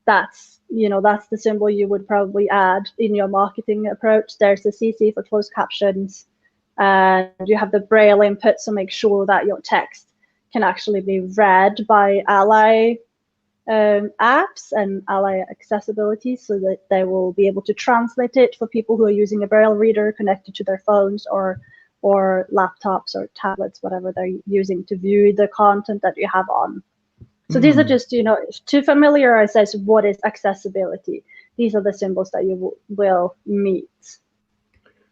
that's the symbol you would probably add in your marketing approach. There's the CC for closed captions, and you have the Braille input, so make sure that your text can actually be read by ally apps and ally accessibility, so that they will be able to translate it for people who are using a Braille reader connected to their phones or laptops or tablets, whatever they're using to view the content that you have on. So these are just, to familiarize us what is accessibility. These are the symbols that you will meet.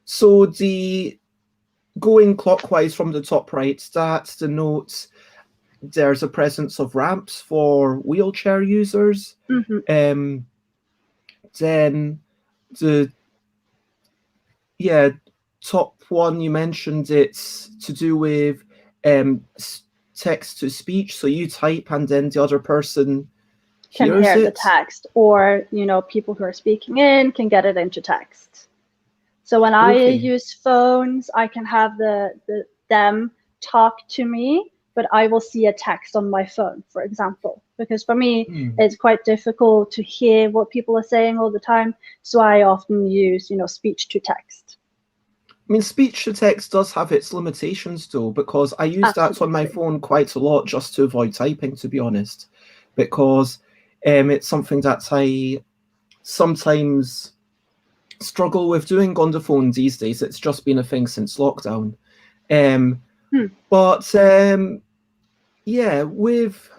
So the going clockwise from the top right, that denotes there's a presence of ramps for wheelchair users. Mm-hmm. Then the top one, you mentioned it's to do with text to speech. So you type and then the other person can hears hear it. the text, or people who are speaking in can get it into text. So when I use phones, I can have them talk to me, but I will see a text on my phone, for example, because for me, it's quite difficult to hear what people are saying all the time. So I often use, speech to text. I mean, speech to text does have its limitations, though, because I use that on my phone quite a lot just to avoid typing, to be honest, because it's something that I sometimes struggle with doing on the phone these days. It's just been a thing since lockdown. But yeah, with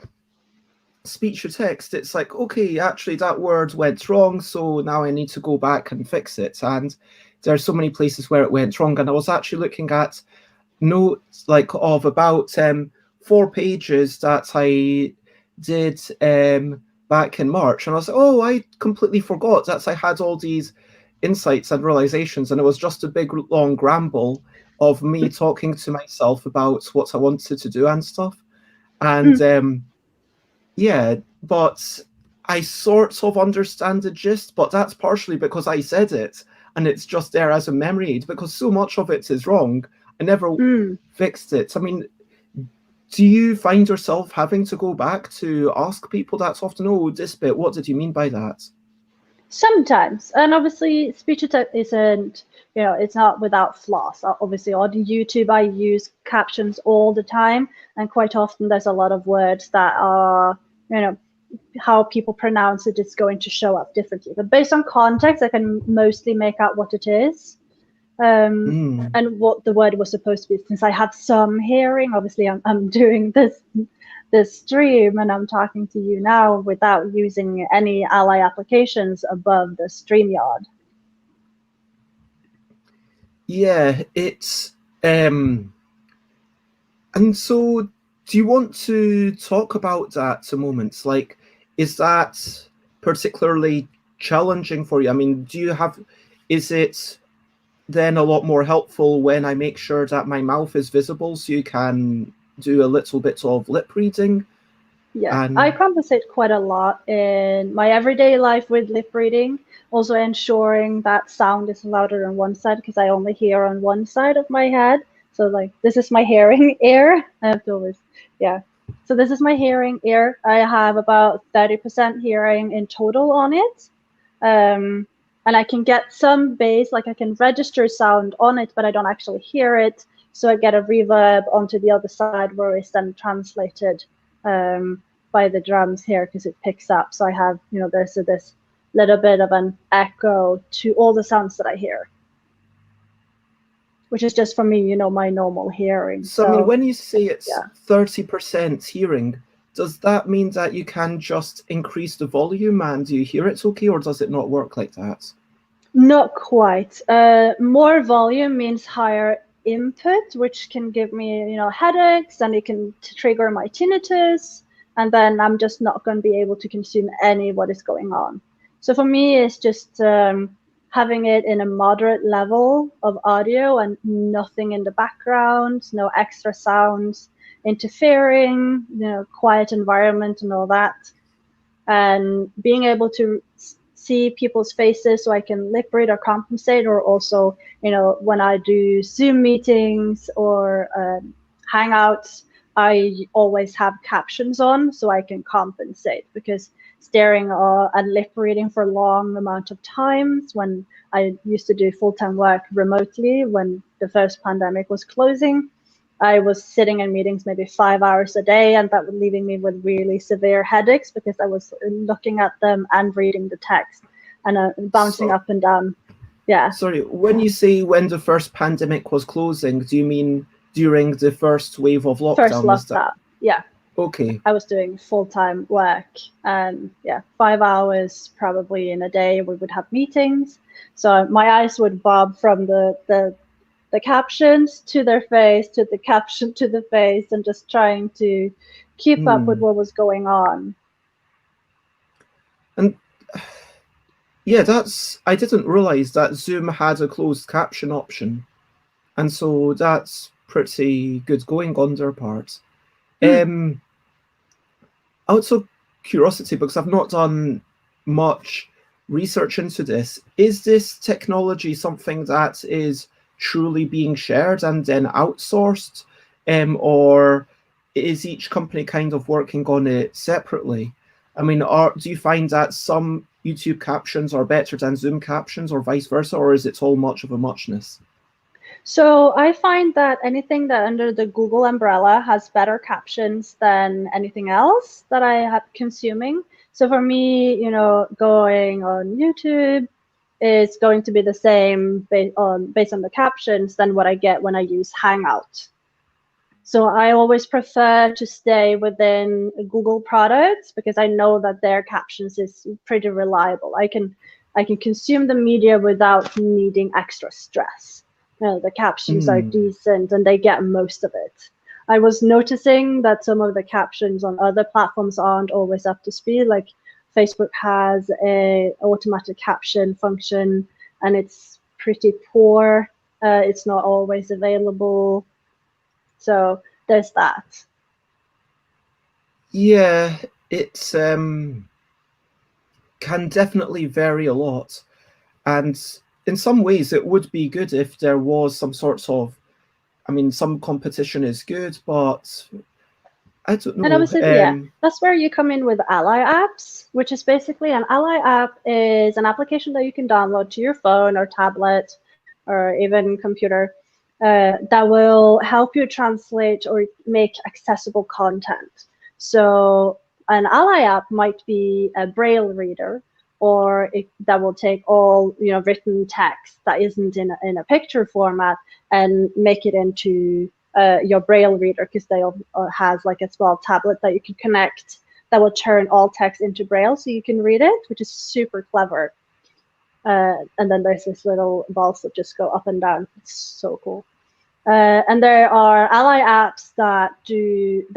speech to text, it's like, okay, actually that word went wrong, so now I need to go back and fix it. And there's so many places where it went wrong. And I was actually looking at notes of about 4 pages that I did back in March, and I was like, oh, I completely forgot that I had all these insights and realizations, and it was just a big long ramble of me talking to myself about what I wanted to do and stuff. And yeah, but I sort of understand the gist, but that's partially because I said it and it's just there as a memory aid, because so much of it is wrong. I never fixed it. I mean, do you find yourself having to go back to ask people that often, oh, this bit, what did you mean by that? Sometimes, and obviously speech to text isn't, it's not without flaws. Obviously on YouTube I use captions all the time, and quite often there's a lot of words that are, how people pronounce it is going to show up differently. But based on context, I can mostly make out what it is and what the word was supposed to be. Since I have some hearing, obviously I'm doing this stream and I'm talking to you now without using any ally applications above the StreamYard. Yeah, it's and so do you want to talk about that a moment? Like, is that particularly challenging for you? I mean, is it then a lot more helpful when I make sure that my mouth is visible so you can do a little bit of lip reading? Yeah, I compensate quite a lot in my everyday life with lip reading, also ensuring that sound is louder on one side, because I only hear on one side of my head. So like, this is my hearing ear. I have to always, so this is my hearing ear. I have about 30% hearing in total on it. And I can get some bass, like I can register sound on it, but I don't actually hear it. So I get a reverb onto the other side where it's then translated by the drums here because it picks up. So I have, there's this little bit of an echo to all the sounds that I hear, which is just for me, my normal hearing. So I mean, when you say it's 30% hearing, does that mean that you can just increase the volume and you hear it's okay, or does it not work like that? Not quite. More volume means higher input, which can give me, headaches, and it can trigger my tinnitus, and then I'm just not going to be able to consume any of what is going on. So for me, it's just having it in a moderate level of audio and nothing in the background, no extra sounds interfering, quiet environment and all that, and being able to see people's faces so I can lip read or compensate, or also, when I do Zoom meetings or Hangouts, I always have captions on so I can compensate, because staring and lip reading for long amount of times, when I used to do full-time work remotely when the first pandemic was closing, I was sitting in meetings maybe 5 hours a day, and that was leaving me with really severe headaches because I was looking at them and reading the text and bouncing up and down. Yeah. Sorry, when you say when the first pandemic was closing, do you mean during the first wave of lockdown? First lockdown, yeah. Okay. I was doing full-time work, and 5 hours probably in a day we would have meetings. So my eyes would bob from the captions to their face, to the caption to the face, and just trying to keep up with what was going on. And yeah, I didn't realize that Zoom had a closed caption option. And so that's pretty good going on their part. Out of curiosity, because I've not done much research into this, is this technology something that is truly being shared and then outsourced, or is each company kind of working on it separately? I mean, do you find that some YouTube captions are better than Zoom captions, or vice versa, or is it all much of a muchness? So I find that anything that under the Google umbrella has better captions than anything else that I have consuming. So for me, going on YouTube is going to be the same based on the captions than what I get when I use Hangout. So I always prefer to stay within Google products because I know that their captions is pretty reliable. I can consume the media without needing extra stress. The captions are decent and they get most of it. I was noticing that some of the captions on other platforms aren't always up to speed. Like Facebook has a automatic caption function and it's pretty poor. It's not always available. So there's that. Yeah, it's can definitely vary a lot. And in some ways, it would be good if there was some sorts of, I mean, some competition is good, but I don't know. And obviously, that's where you come in with Ally apps, which is basically an Ally app is an application that you can download to your phone or tablet or even computer that will help you translate or make accessible content. So an Ally app might be a Braille reader, or that will take all written text that isn't in a picture format and make it into your Braille reader, because they has like a small tablet that you can connect that will turn all text into Braille so you can read it, which is super clever. And then there's this little balls that just go up and down. It's so cool. And there are Ally apps that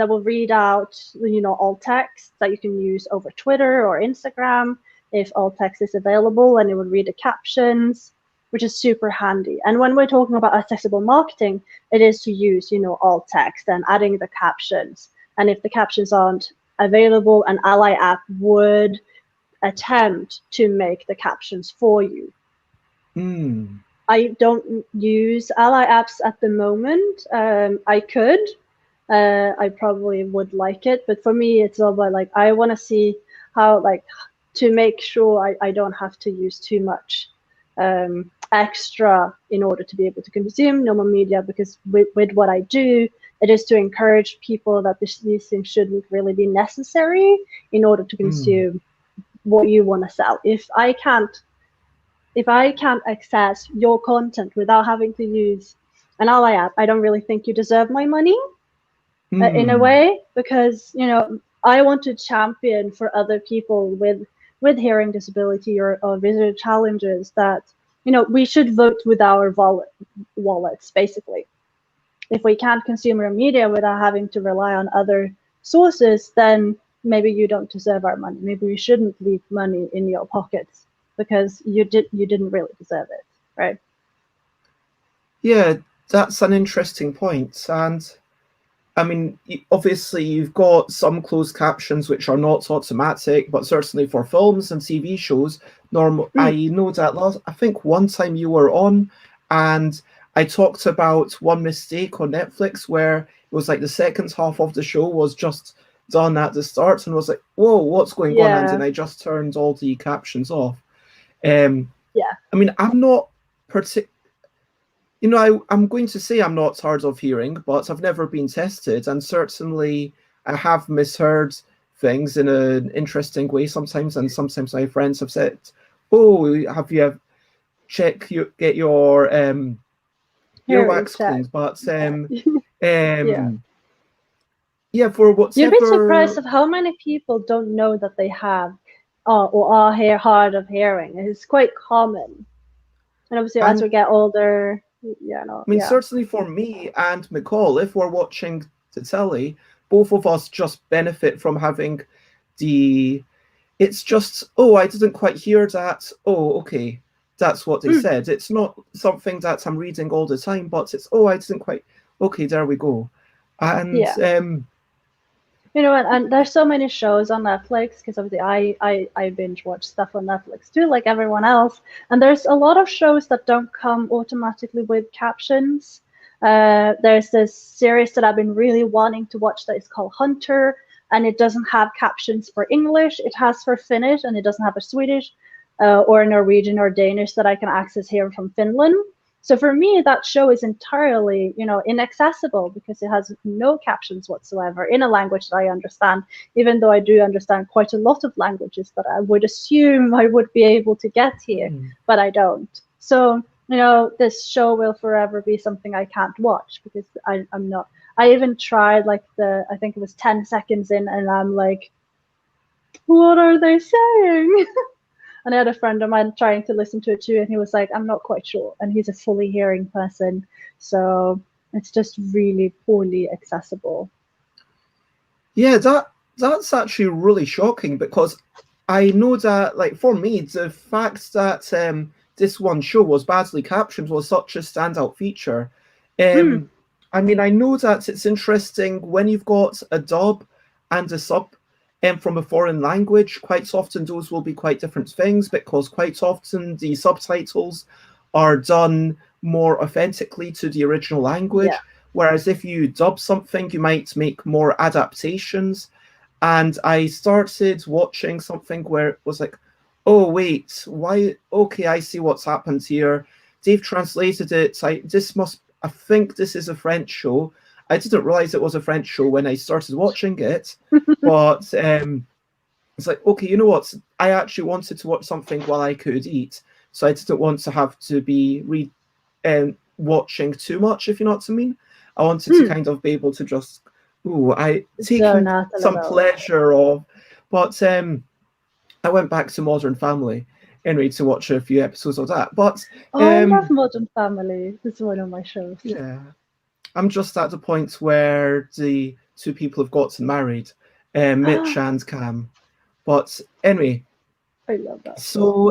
will read out alt text that you can use over Twitter or Instagram if alt text is available, and it would read the captions, which is super handy. And when we're talking about accessible marketing, it is to use alt text and adding the captions. And if the captions aren't available, an Ally app would attempt to make the captions for you. I don't use Ally apps at the moment. I could. I probably would like it, but for me, it's all about I want to see how to make sure I don't have to use too much extra in order to be able to consume normal media, because with what I do, it is to encourage people that these things shouldn't really be necessary in order to consume what you want to sell. If I can't access your content without having to use an ally app, I don't really think you deserve my money in a way, because I want to champion for other people with hearing disability or visual challenges that we should vote with our wallets basically. If we can't consume our media without having to rely on other sources, then maybe you don't deserve our money. Maybe we shouldn't leave money in your pockets because you didn't really deserve it, right? Yeah, that's an interesting point. And I mean, obviously you've got some closed captions which are not automatic, but certainly for films and TV shows, I know that I think one time you were on and I talked about one mistake on Netflix where it was like the second half of the show was just done at the start and was like, whoa, what's going on? And then I just turned all the captions off. I mean, I'm not I'm going to say I'm not hard of hearing, but I've never been tested, and certainly I have misheard things in an interesting way sometimes, and sometimes my friends have said, "Oh, have you get your earwax cleaned?" But yeah, for whatever. You'd be surprised of how many people don't know that they have or are hard of hearing. It's quite common, and obviously as we get older. I mean, certainly for me and McCall, if we're watching the telly, both of us just benefit from having it's just, oh, I didn't quite hear that. Oh, okay, that's what they said. It's not something that I'm reading all the time, but it's, oh, I didn't quite, okay, there we go. And and there's so many shows on Netflix, because obviously I binge watch stuff on Netflix too, like everyone else. And there's a lot of shows that don't come automatically with captions. There's this series that I've been really wanting to watch that is called Hunter, and it doesn't have captions for English. It has for Finnish, and it doesn't have a Swedish or Norwegian or Danish that I can access here from Finland. So for me, that show is entirely, inaccessible because it has no captions whatsoever in a language that I understand, even though I do understand quite a lot of languages that I would assume I would be able to get here, but I don't. So, this show will forever be something I can't watch because I'm not. I even tried I think it was 10 seconds in, and I'm like, what are they saying? And I had a friend of mine trying to listen to it too, and he was like, I'm not quite sure. And he's a fully hearing person. So it's just really poorly accessible. Yeah, that's actually really shocking, because I know that, for me, the fact that this one show was badly captioned was such a standout feature. I mean, I know that it's interesting when you've got a dub and a sub from a foreign language. Quite often those will be quite different things, because quite often the subtitles are done more authentically to the original language. Whereas if you dub something, you might make more adaptations. And I started watching something where it was like, oh, wait, why? Okay, I see what's happened here. They've translated it. I think this is a French show. I didn't realize it was a French show when I started watching it, but it's like, okay, you know what? I actually wanted to watch something while I could eat, so I didn't want to have to be watching too much, if you know what I mean. I wanted to kind of be able to just, I taking some pleasure of, but I went back to Modern Family anyway to watch a few episodes of that. But I love Modern Family. This is one of my shows. Yeah. I'm just at the point where the two people have gotten married, Mitch and Cam. But anyway, I love that. So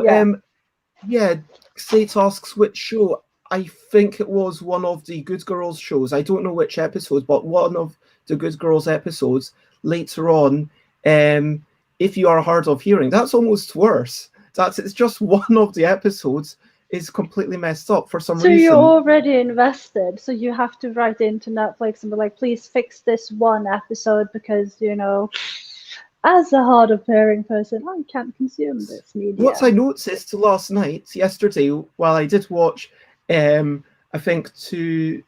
Slate asks which show. I think it was one of the Good Girls shows. I don't know which episode, but one of the Good Girls episodes later on. If you are hard of hearing, that's almost worse. It's just one of the episodes is completely messed up for some reason. So you're already invested. So you have to write into Netflix and be like, please fix this one episode because, as a hard of hearing person, I can't consume this media. What I noticed yesterday, while I did watch, I think 2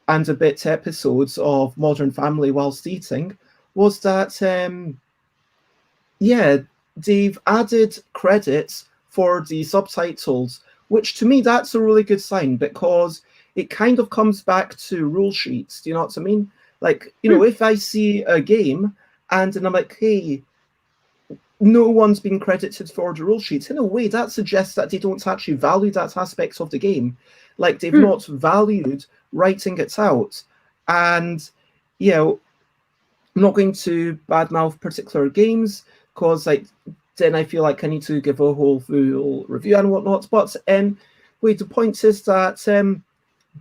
and a bit episodes of Modern Family whilst eating, was that yeah, they've added credits for the subtitles, which to me that's a really good sign, because it kind of comes back to rule sheets. Do you know what I mean? Like, you know, if I see a game and I'm like, hey, no one's been credited for the rule sheets, in a way that suggests that they don't actually value that aspect of the game. Like, they've not valued writing it out. And, you know, I'm not going to badmouth particular games, because like then I feel like I need to give a whole full review and whatnot. But wait, the point is that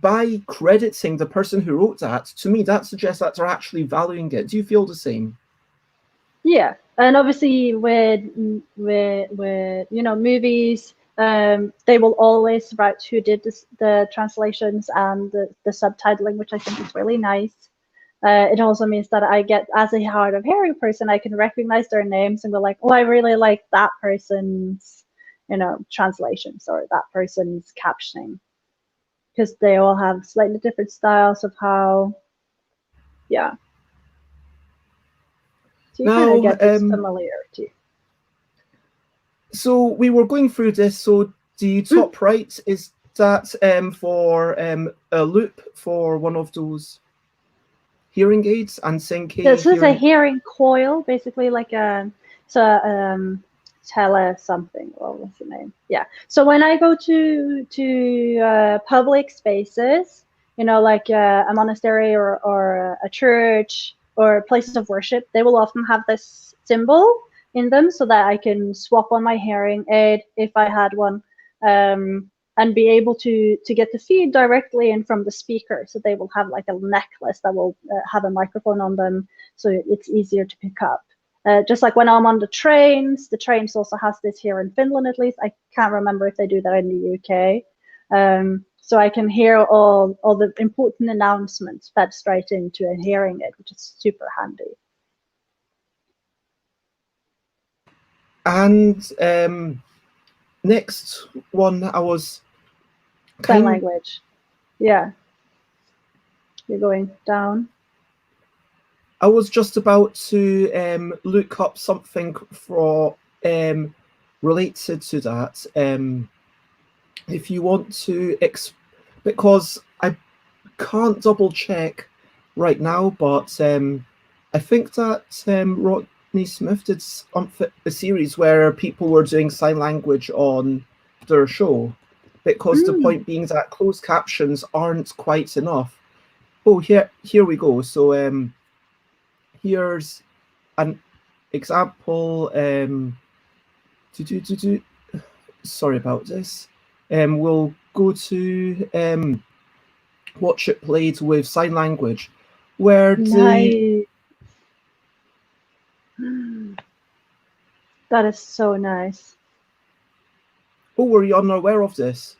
by crediting the person who wrote that, to me that suggests that they're actually valuing it. Do you feel the same? Yeah, and obviously with you know, movies, they will always write who did the translations and the subtitling, which I think is really nice. It also means that I get, as a hard of hearing person, I can recognize their names and go like, oh, I really like that person's, you know, translations or that person's captioning, because they all have slightly different styles of how, yeah. So you kind of get this familiarity. So we were going through this. So the top right, is that for a loop for one of those hearing aids, and Senke. This is a hearing coil, basically like a tele something. What was the name? Yeah. So when I go to public spaces, you know, like a monastery or a church or places of worship, they will often have this symbol in them so that I can swap on my hearing aid if I had one. And be able to get the feed directly in from the speaker. So they will have like a necklace that will have a microphone on them, so it's easier to pick up. Just like when I'm on the trains also has this here in Finland, at least. I can't remember if they do that in the UK. So I can hear all the important announcements fed straight into a hearing aid, which is super handy. And next one, I was sign language. Yeah, you're going down. I was just about to look up something for related to that. If you want to, because I can't double check right now, but I think that Rodney Smith did a series where people were doing sign language on their show, because the point being that closed captions aren't quite enough. Oh, here we go. So here's an example. Sorry about this. We'll go to watch it played with sign language, where nice. That is so nice. Oh, were you unaware of this?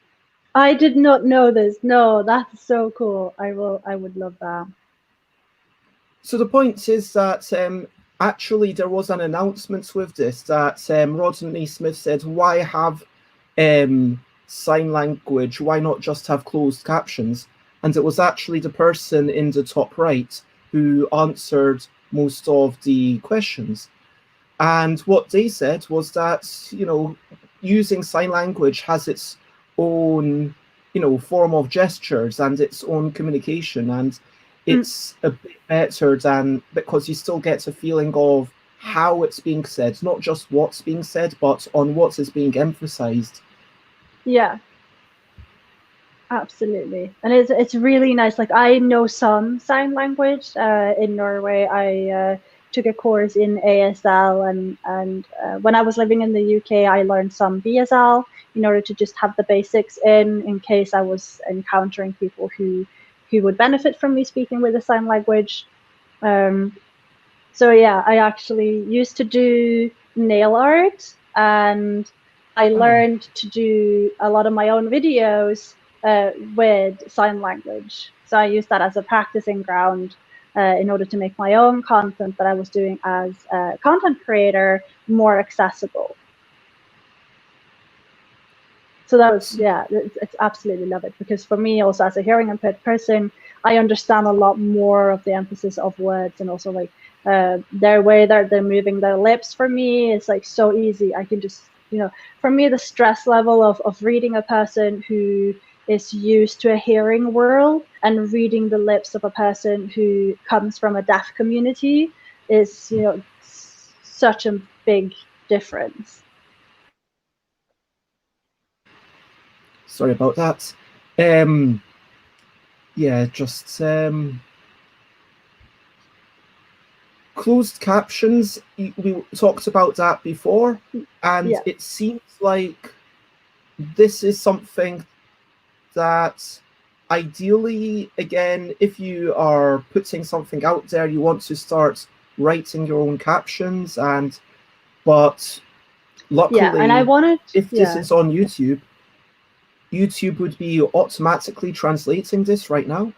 I did not know this. No, that's so cool. I would love that. So the point is that actually there was an announcement with this that Rodney Smith said, why have sign language? Why not just have closed captions? And it was actually the person in the top right who answered most of the questions. And what they said was that, you know, using sign language has its own, you know, form of gestures and its own communication, and it's a bit better than, because you still get a feeling of how it's being said, not just what's being said, but on what is being emphasized. Yeah, absolutely. And it's really nice. Like, I know some sign language in Norway. I took a course in ASL, and when I was living in the UK, I learned some BSL in order to just have the basics in case I was encountering people who would benefit from me speaking with a sign language. So yeah, I actually used to do nail art, and I learned to do a lot of my own videos with sign language. So I used that as a practicing ground in order to make my own content that I was doing as a content creator more accessible. So that was, yeah, it's absolutely love it, because for me also as a hearing impaired person, I understand a lot more of the emphasis of words, and also like their way that they're moving their lips for me is like so easy. I can just, you know, for me, the stress level of reading a person who is used to a hearing world and reading the lips of a person who comes from a deaf community is, you know, such a big difference. Sorry about that. Yeah, just closed captions. We talked about that before, and Yeah. it seems like this is something that ideally, again, if you are putting something out there, you want to start writing your own captions, but luckily, Yeah, and I wanted, if this is on YouTube, YouTube would be automatically translating this right now.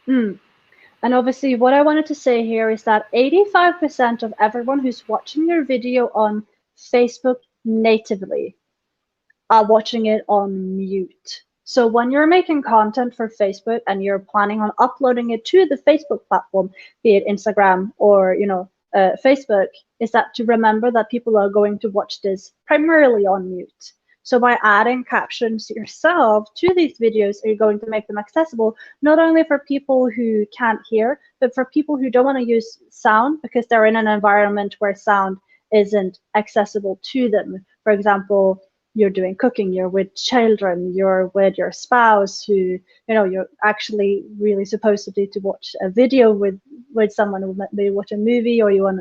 And obviously what I wanted to say here is that 85% of everyone who's watching your video on Facebook natively are watching it on mute. So when you're making content for Facebook and you're planning on uploading it to the Facebook platform, be it Instagram or, you know, Facebook, is that to remember that people are going to watch this primarily on mute. So by adding captions yourself to these videos, you're going to make them accessible, not only for people who can't hear, but for people who don't want to use sound because they're in an environment where sound isn't accessible to them. For example, you're doing cooking, you're with children, you're with your spouse who, you know, you're actually really supposedly to watch a video with someone who maybe watch a movie, or you on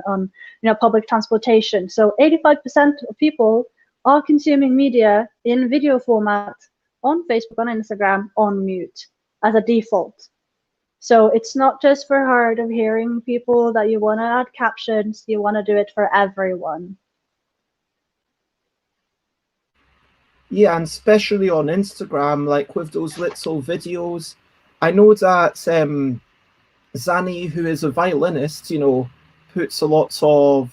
you know, public transportation. So 85% of people are consuming media in video format on Facebook, on Instagram, on mute as a default. So it's not just for hard of hearing people that you want to add captions, you want to do it for everyone. Yeah, and especially on Instagram, like with those little videos. I know that Zani, who is a violinist, you know, puts a lot of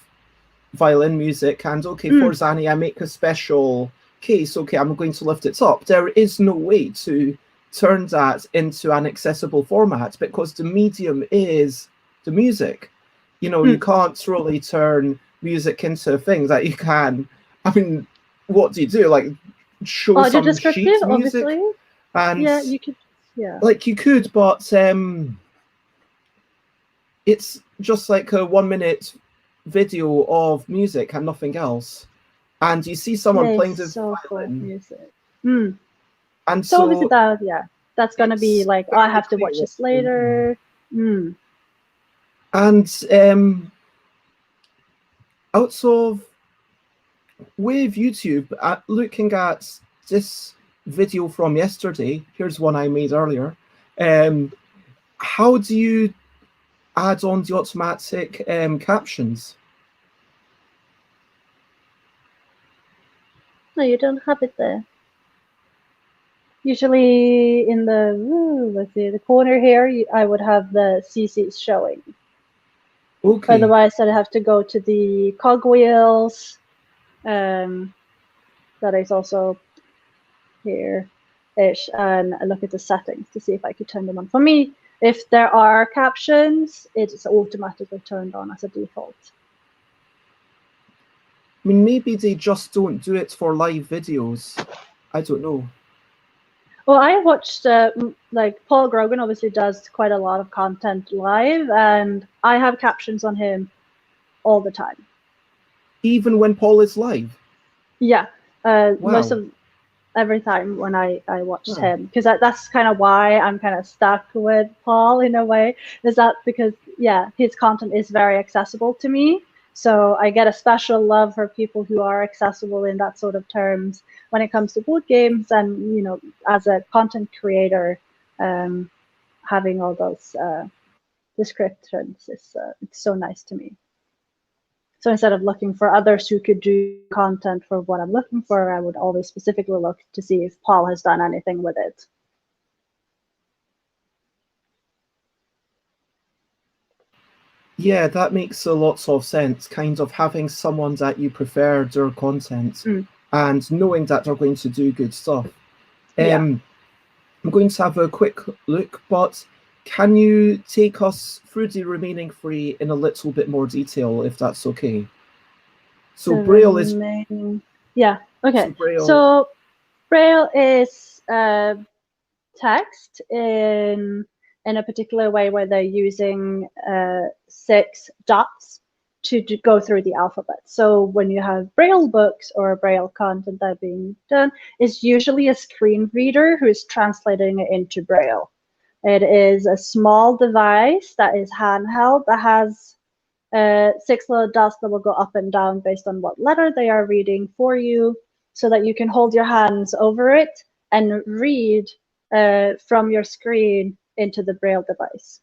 violin music, and okay, for Zani, I make a special case. Okay, I'm going to lift it up. There is no way to turn that into an accessible format because the medium is the music. You know, you can't really turn music into a thing that you can. I mean, what do you do? Like, show some descriptive, sheet music, obviously. and Yeah, you could. Yeah, like you could, but it's just like a 1 minute video of music and nothing else, and you see someone playing the so violin, music. and So obviously so that, yeah, that's gonna be like, oh, I very have to clear watch what's this going later. And out of with YouTube, looking at this video from yesterday, here's one I made earlier. How do you add on the automatic captions? No, you don't have it there. Usually in the, let's see, the corner here, I would have the CCs showing. Okay. Otherwise, I'd have to go to the cogwheels. That is also here-ish, and look at the settings to see if I could turn them on. For me, if there are captions, it's automatically turned on as a default. I mean, maybe they just don't do it for live videos. I don't know. Well, I watched, like, Paul Grogan obviously does quite a lot of content live, and I have captions on him all the time. Even when Paul is live? Yeah. Wow. Most of every time when I watched him, because that's kind of why I'm kind of stuck with Paul in a way, is that because, yeah, his content is very accessible to me. So I get a special love for people who are accessible in that sort of terms when it comes to board games. And, you know, as a content creator, having all those descriptions is it's so nice to me. So instead of looking for others who could do content for what I'm looking for, I would always specifically look to see if Paul has done anything with it. Yeah, that makes a lot of sense. Kind of having someone that you prefer their content and knowing that they're going to do good stuff. Yeah. I'm going to have a quick look, but can you take us through the remaining three in a little bit more detail, if that's okay? So The Braille is remaining... Yeah. Okay. Braille. So Braille is text in a particular way where they're using 6 dots to go through the alphabet. So when you have Braille books or Braille content that being done, it's usually a screen reader who is translating it into Braille. It is a small device that is handheld that has 6 little dots that will go up and down based on what letter they are reading for you, so that you can hold your hands over it and read from your screen into the Braille device.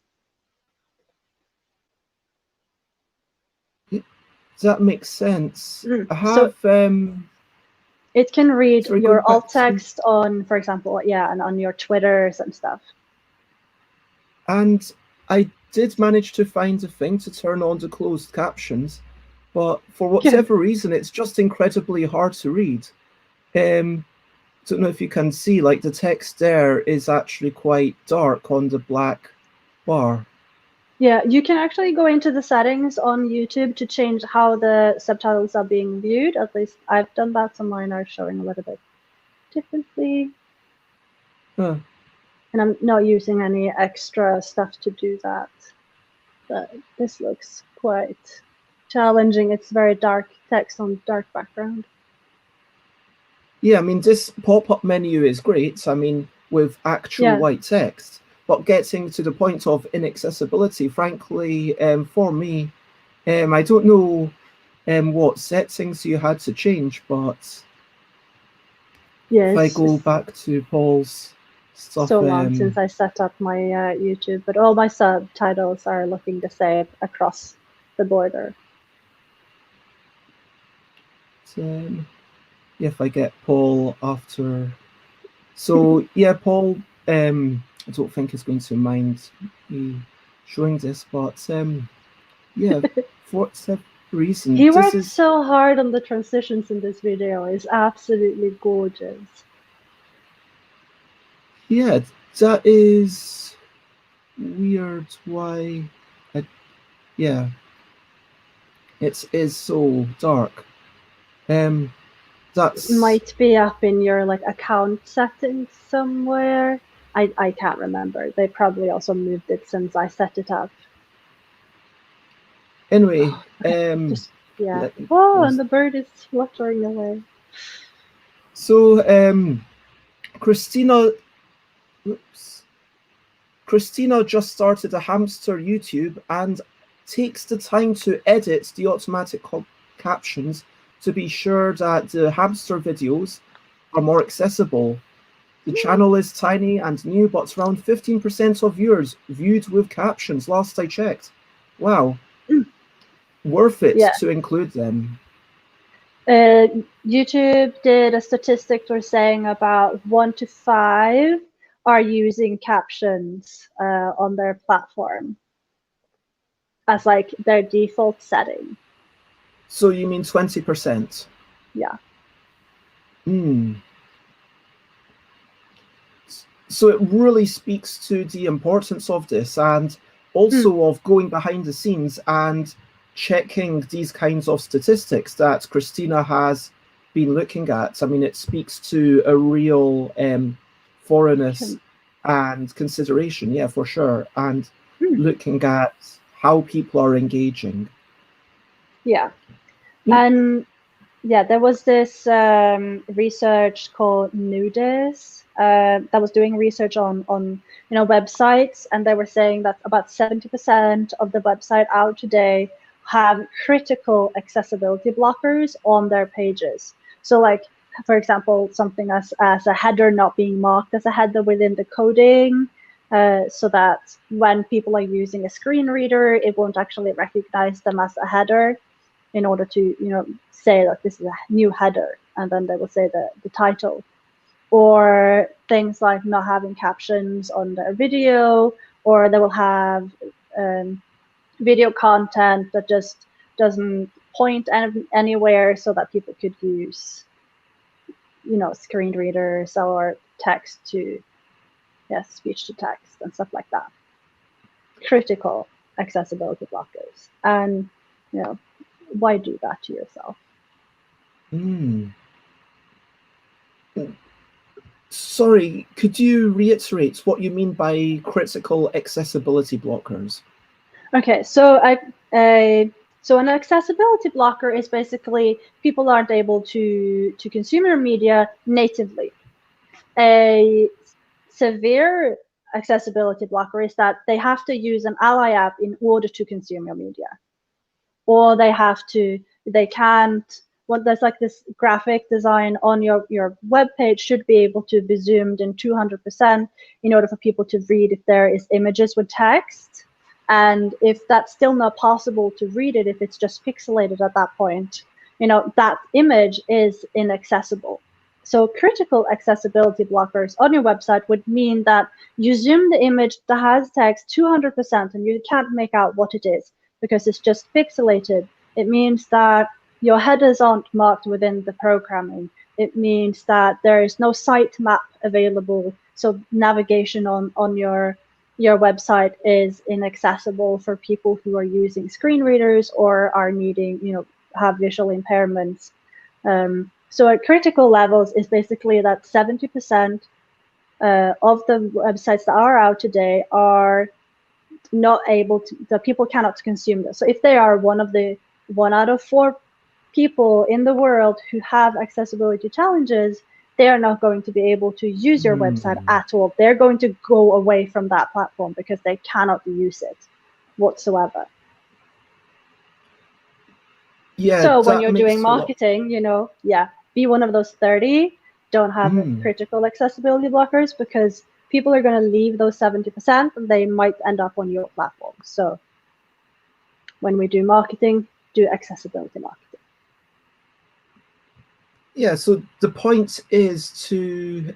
That makes sense. I have it can read sorry, your going alt back text on, for example, yeah, and on your Twitters and stuff. And I did manage to find a thing to turn on the closed captions, but for whatever reason, it's just incredibly hard to read. Don't know if you can see, like the text there is actually quite dark on the black bar. Yeah, you can actually go into the settings on YouTube to change how the subtitles are being viewed. At least I've done that. Some mine are showing a little bit differently. Huh. And I'm not using any extra stuff to do that. But this looks quite challenging. It's very dark text on dark background. Yeah, I mean, this pop-up menu is great. I mean, with actual white text, but getting to the point of inaccessibility, frankly, for me, I don't know what settings you had to change, but if I go back to Paul's stuff, so long since I set up my YouTube, but all my subtitles are looking the same across the border. If I get Paul after, so yeah, Paul, I don't think is going to mind me showing this, but yeah, for whatever reason, he worked so hard on the transitions in this video. It's absolutely gorgeous. Yeah, that is weird. Why? Yeah, it is so dark. That's it might be up in your like account settings somewhere. I can't remember. They probably also moved it since I set it up. Anyway, yeah. Oh, and the bird is fluttering away. So, Christina just started a hamster YouTube and takes the time to edit the automatic captions to be sure that the hamster videos are more accessible. The channel is tiny and new, but around 15% of viewers viewed with captions last I checked. Wow. Worth it to include them. YouTube did a statistic for saying about 1 to 5 are using captions on their platform as like their default setting. So you mean 20%? Yeah. So it really speaks to the importance of this, and also of going behind the scenes and checking these kinds of statistics that Christina has been looking at. I mean, it speaks to a real thoroughness and consideration, yeah, for sure, and looking at how people are engaging. Yeah. And yeah, there was this research called Nudis that was doing research on websites, and they were saying that about 70% of the website out today have critical accessibility blockers on their pages. So like, for example, something as a header not being marked as a header within the coding, so that when people are using a screen reader, it won't actually recognize them as a header, in order to say that this is a new header, and then they will say the title. Or things like not having captions on their video, or they will have video content that just doesn't point anywhere, so that people could use, you know, screen readers or text to, speech to text and stuff like that. Critical accessibility blockers. And, you know, why do that to yourself? Sorry, could you reiterate what you mean by critical accessibility blockers? Okay, so so an accessibility blocker is basically people aren't able to consume your media natively. A severe accessibility blocker is that they have to use an ally app in order to consume your media, or they can't. Well, there's like this graphic design on your web page should be able to be zoomed in 200% in order for people to read if there is images with text. And if that's still not possible to read it, if it's just pixelated at that point, you know, that image is inaccessible. So critical accessibility blockers on your website would mean that you zoom the image that has text 200% and you can't make out what it is because it's just pixelated. It means that your headers aren't marked within the programming. It means that there is no sitemap available, so navigation on your website is inaccessible for people who are using screen readers or are needing, you know, have visual impairments. So at critical levels is basically that 70% of the websites that are out today are not able to, the people cannot consume them. So if they are one out of 4 people in the world who have accessibility challenges, they are not going to be able to use your website at all. They're going to go away from that platform because they cannot use it whatsoever. Yeah. So when you're doing marketing, you know, be one of those 30. Don't have critical accessibility blockers because people are going to leave those 70% and they might end up on your platform. So when we do marketing, do accessibility marketing. Yeah, so the point is to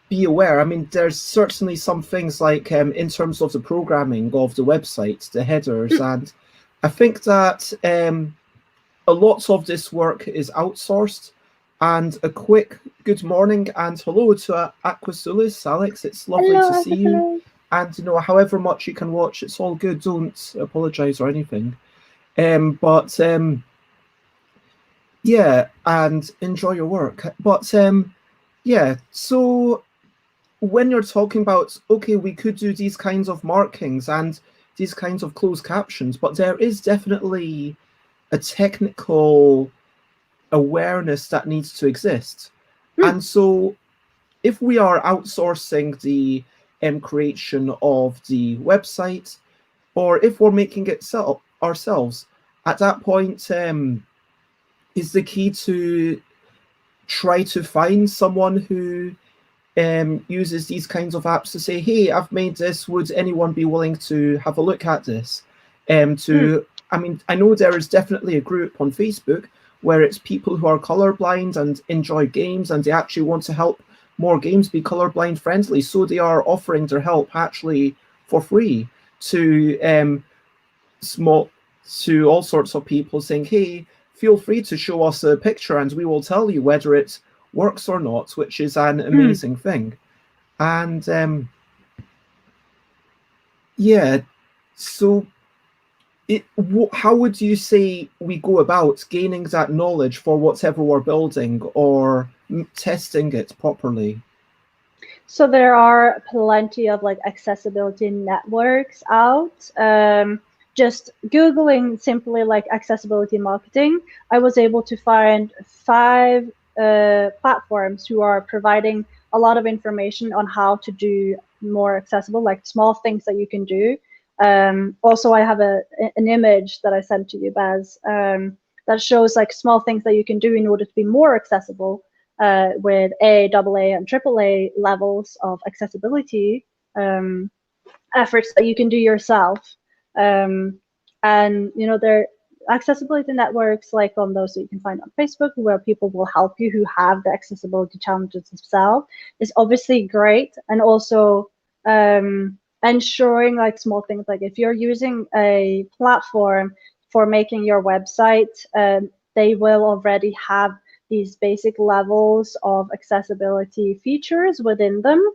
be aware. I mean, there's certainly some things like in terms of the programming of the website, the headers, and I think that a lot of this work is outsourced. And a quick good morning and hello to Aquasulis, Alex. It's lovely to see you. And you know, however much you can watch, it's all good. Don't apologize or anything. Yeah, and enjoy your work. But yeah, so when you're talking about, okay, we could do these kinds of markings and these kinds of closed captions, but there is definitely a technical awareness that needs to exist. And so if we are outsourcing the creation of the website, or if we're making it ourselves, at that point, is the key to try to find someone who uses these kinds of apps to say, hey, I've made this, would anyone be willing to have a look at this? I mean, I know there is definitely a group on Facebook where it's people who are colorblind and enjoy games and they actually want to help more games be colorblind friendly, so they are offering their help actually for free to all sorts of people, saying, hey, feel free to show us a picture and we will tell you whether it works or not, which is an amazing thing. And yeah, so how would you say we go about gaining that knowledge for whatever we're building or testing it properly? So there are plenty of like accessibility networks out. Just Googling simply like accessibility marketing, I was able to find 5 platforms who are providing a lot of information on how to do more accessible, like small things that you can do. Also, I have an image that I sent to you, Baz, that shows like small things that you can do in order to be more accessible with A, AA, and AAA levels of accessibility efforts that you can do yourself. And you know, there are accessibility networks like on those that you can find on Facebook where people will help you who have the accessibility challenges themselves is obviously great. And also ensuring like small things, like if you're using a platform for making your website, they will already have these basic levels of accessibility features within them,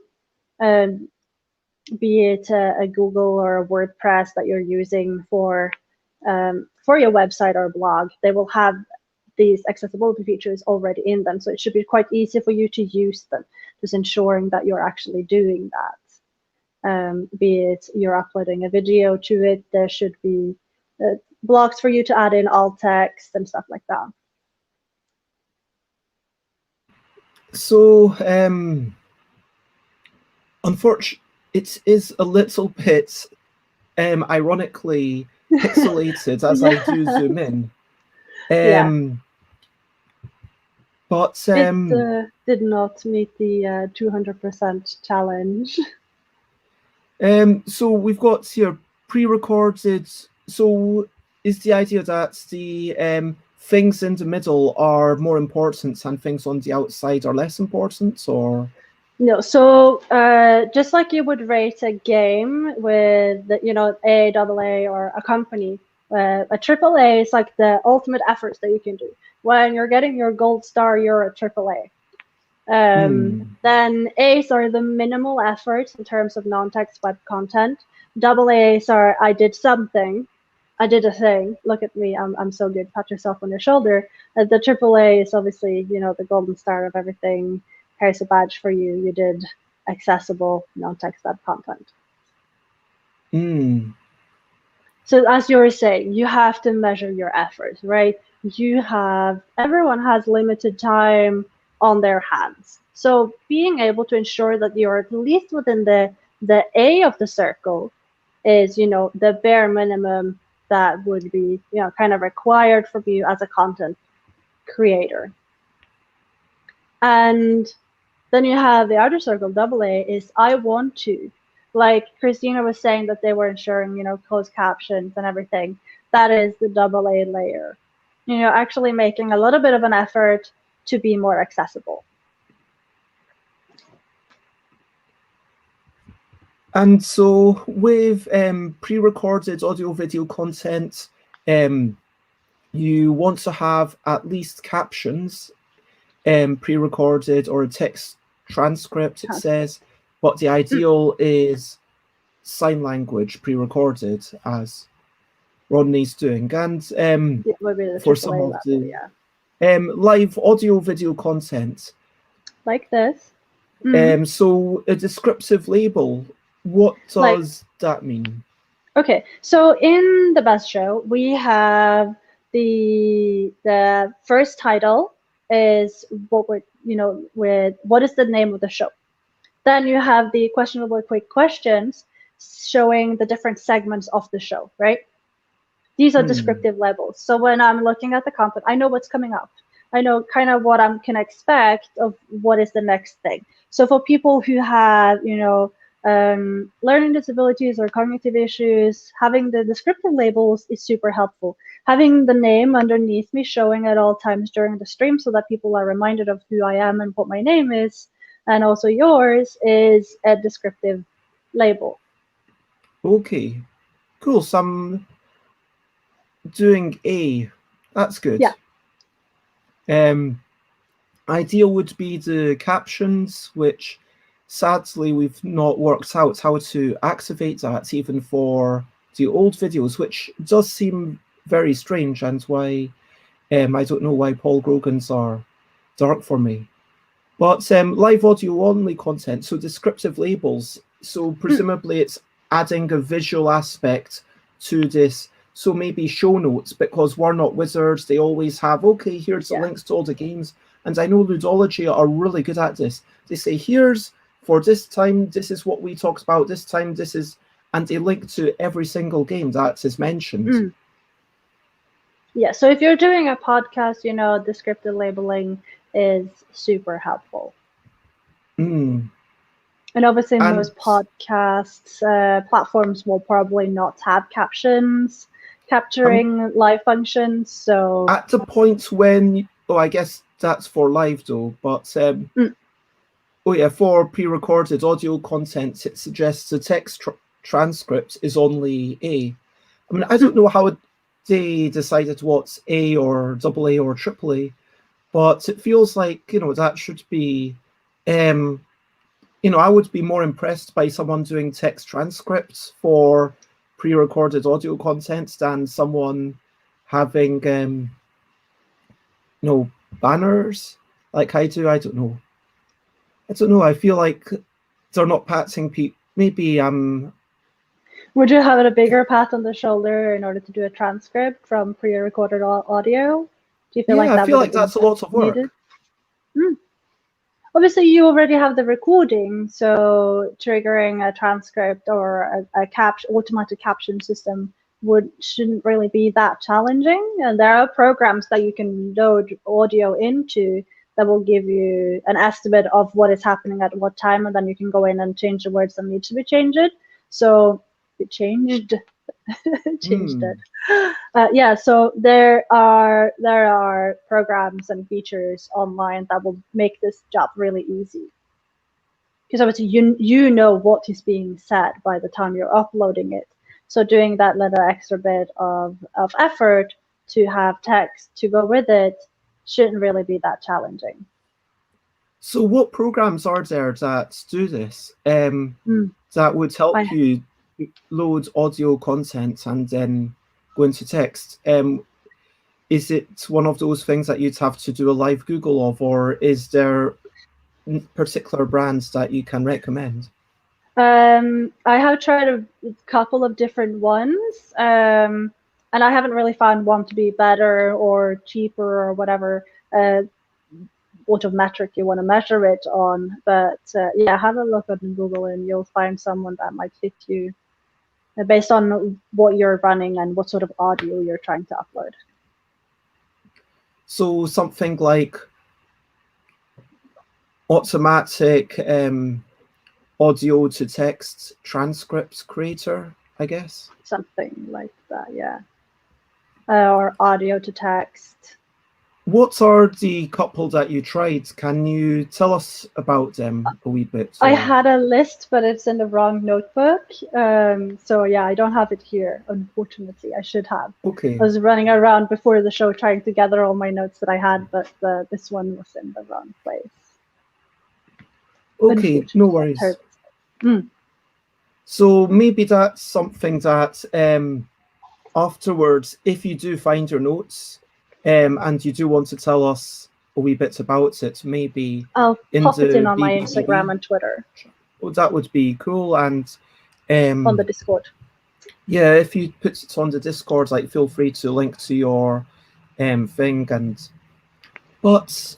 be it a Google or a WordPress that you're using for your website or blog. They will have these accessibility features already in them, so it should be quite easy for you to use them, just ensuring that you're actually doing that. Be it you're uploading a video to it, there should be blocks for you to add in alt text and stuff like that. So, unfortunately, it is a little bit, ironically, pixelated as I do zoom in. Yeah. But it did not meet the 200% challenge. So we've got here pre-recorded. So is the idea that the things in the middle are more important and things on the outside are less important, or? No, so just like you would rate a game with, A, double A, or a company, a triple A is like the ultimate efforts that you can do. When you're getting your gold star, you're a triple A. Then A's are the minimal effort in terms of non-text web content. Double A's are I did something, I did a thing. Look at me, I'm so good. Pat yourself on your shoulder. The triple A is obviously the golden star of everything. Here's a badge for you. You did accessible non-text web content. So as you were saying, you have to measure your effort, right? Everyone has limited time on their hands. So being able to ensure that you're at least within the A of the circle is, the bare minimum that would be, kind of required from you as a content creator. And then you have the outer circle, double A, is I want to. Like Christina was saying that they were ensuring, closed captions and everything. That is the double A layer. Actually making a little bit of an effort to be more accessible. And so with pre-recorded audio-video content, you want to have at least captions pre-recorded or a text transcript, it says, but the ideal is sign language pre-recorded, as Rodney's doing. And for some of the live audio-video content, like this. So a descriptive label, what does that mean? Okay, so in the Best Show, we have the first title is what we're, with what is the name of the show. Then you have the questionable quick questions showing the different segments of the show, right? These are descriptive labels. So when I'm looking at the content, I know what's coming up. I know kind of what I can expect of what is the next thing. So for people who have, learning disabilities or cognitive issues, having the descriptive labels is super helpful. Having the name underneath me showing at all times during the stream so that people are reminded of who I am and what my name is, and also yours, is a descriptive label. Okay, cool. So I'm doing A. That's good. Yeah. Ideal would be the captions, which sadly we've not worked out how to activate that even for the old videos, which does seem very strange, and why I don't know why Paul Grogan's are dark for me. But live audio only content, so descriptive labels, so presumably it's adding a visual aspect to this. So maybe show notes, because we're not wizards, they always have, okay, here's the links to all the games. And I know Ludology are really good at this. They say, here's, for this time, this is what we talked about, this time, this is, and they link to every single game that is mentioned. Yeah, so if you're doing a podcast, descriptive labeling is super helpful. And obviously most podcasts platforms will probably not have captions capturing live functions. So at the point when, I guess that's for live though, but for pre-recorded audio content, it suggests a text transcript is only A. I mean, I don't know how they decided what's A or double A or triple A, but it feels like, that should be, I would be more impressed by someone doing text transcripts for pre-recorded audio content than someone having, banners like I do. I don't know. I feel like they're not patting people. Maybe Would you have a bigger pat on the shoulder in order to do a transcript from pre-recorded audio? Do you feel like that I feel would like have that's a been lot of work. needed? Obviously, you already have the recording, so triggering a transcript or a automatic caption system shouldn't really be that challenging. And there are programs that you can load audio into that will give you an estimate of what is happening at what time, and then you can go in and change the words that need to be changed. So it changed. Changed it. Yeah, so there are programs and features online that will make this job really easy. Because obviously you know what is being said by the time you're uploading it. So doing that little extra bit of effort to have text to go with it shouldn't really be that challenging. So what programs are there that do this? That would help you load audio content and then go into text. Is it one of those things that you'd have to do a live Google of, or is there particular brands that you can recommend? I have tried a couple of different ones, and I haven't really found one to be better or cheaper or whatever what of metric you want to measure it on. But yeah, have a look on Google and you'll find someone that might fit you based on what you're running and what sort of audio you're trying to upload. So something like automatic audio to text transcripts creator, I guess. Something like that, yeah. Or audio to text. What are the couple that you tried? Can you tell us about them a wee bit? I had a list, but it's in the wrong notebook. So yeah, I don't have it here, unfortunately. I should have. Okay. I was running around before the show trying to gather all my notes that I had, but this one was in the wrong place. Okay, no worries. So maybe that's something that afterwards, if you do find your notes and you do want to tell us a wee bit about it, maybe I'll pop it in on my BBBB. Instagram and Twitter. Oh, that would be cool. And on the Discord. Yeah, if you put it on the Discord, like feel free to link to your thing. But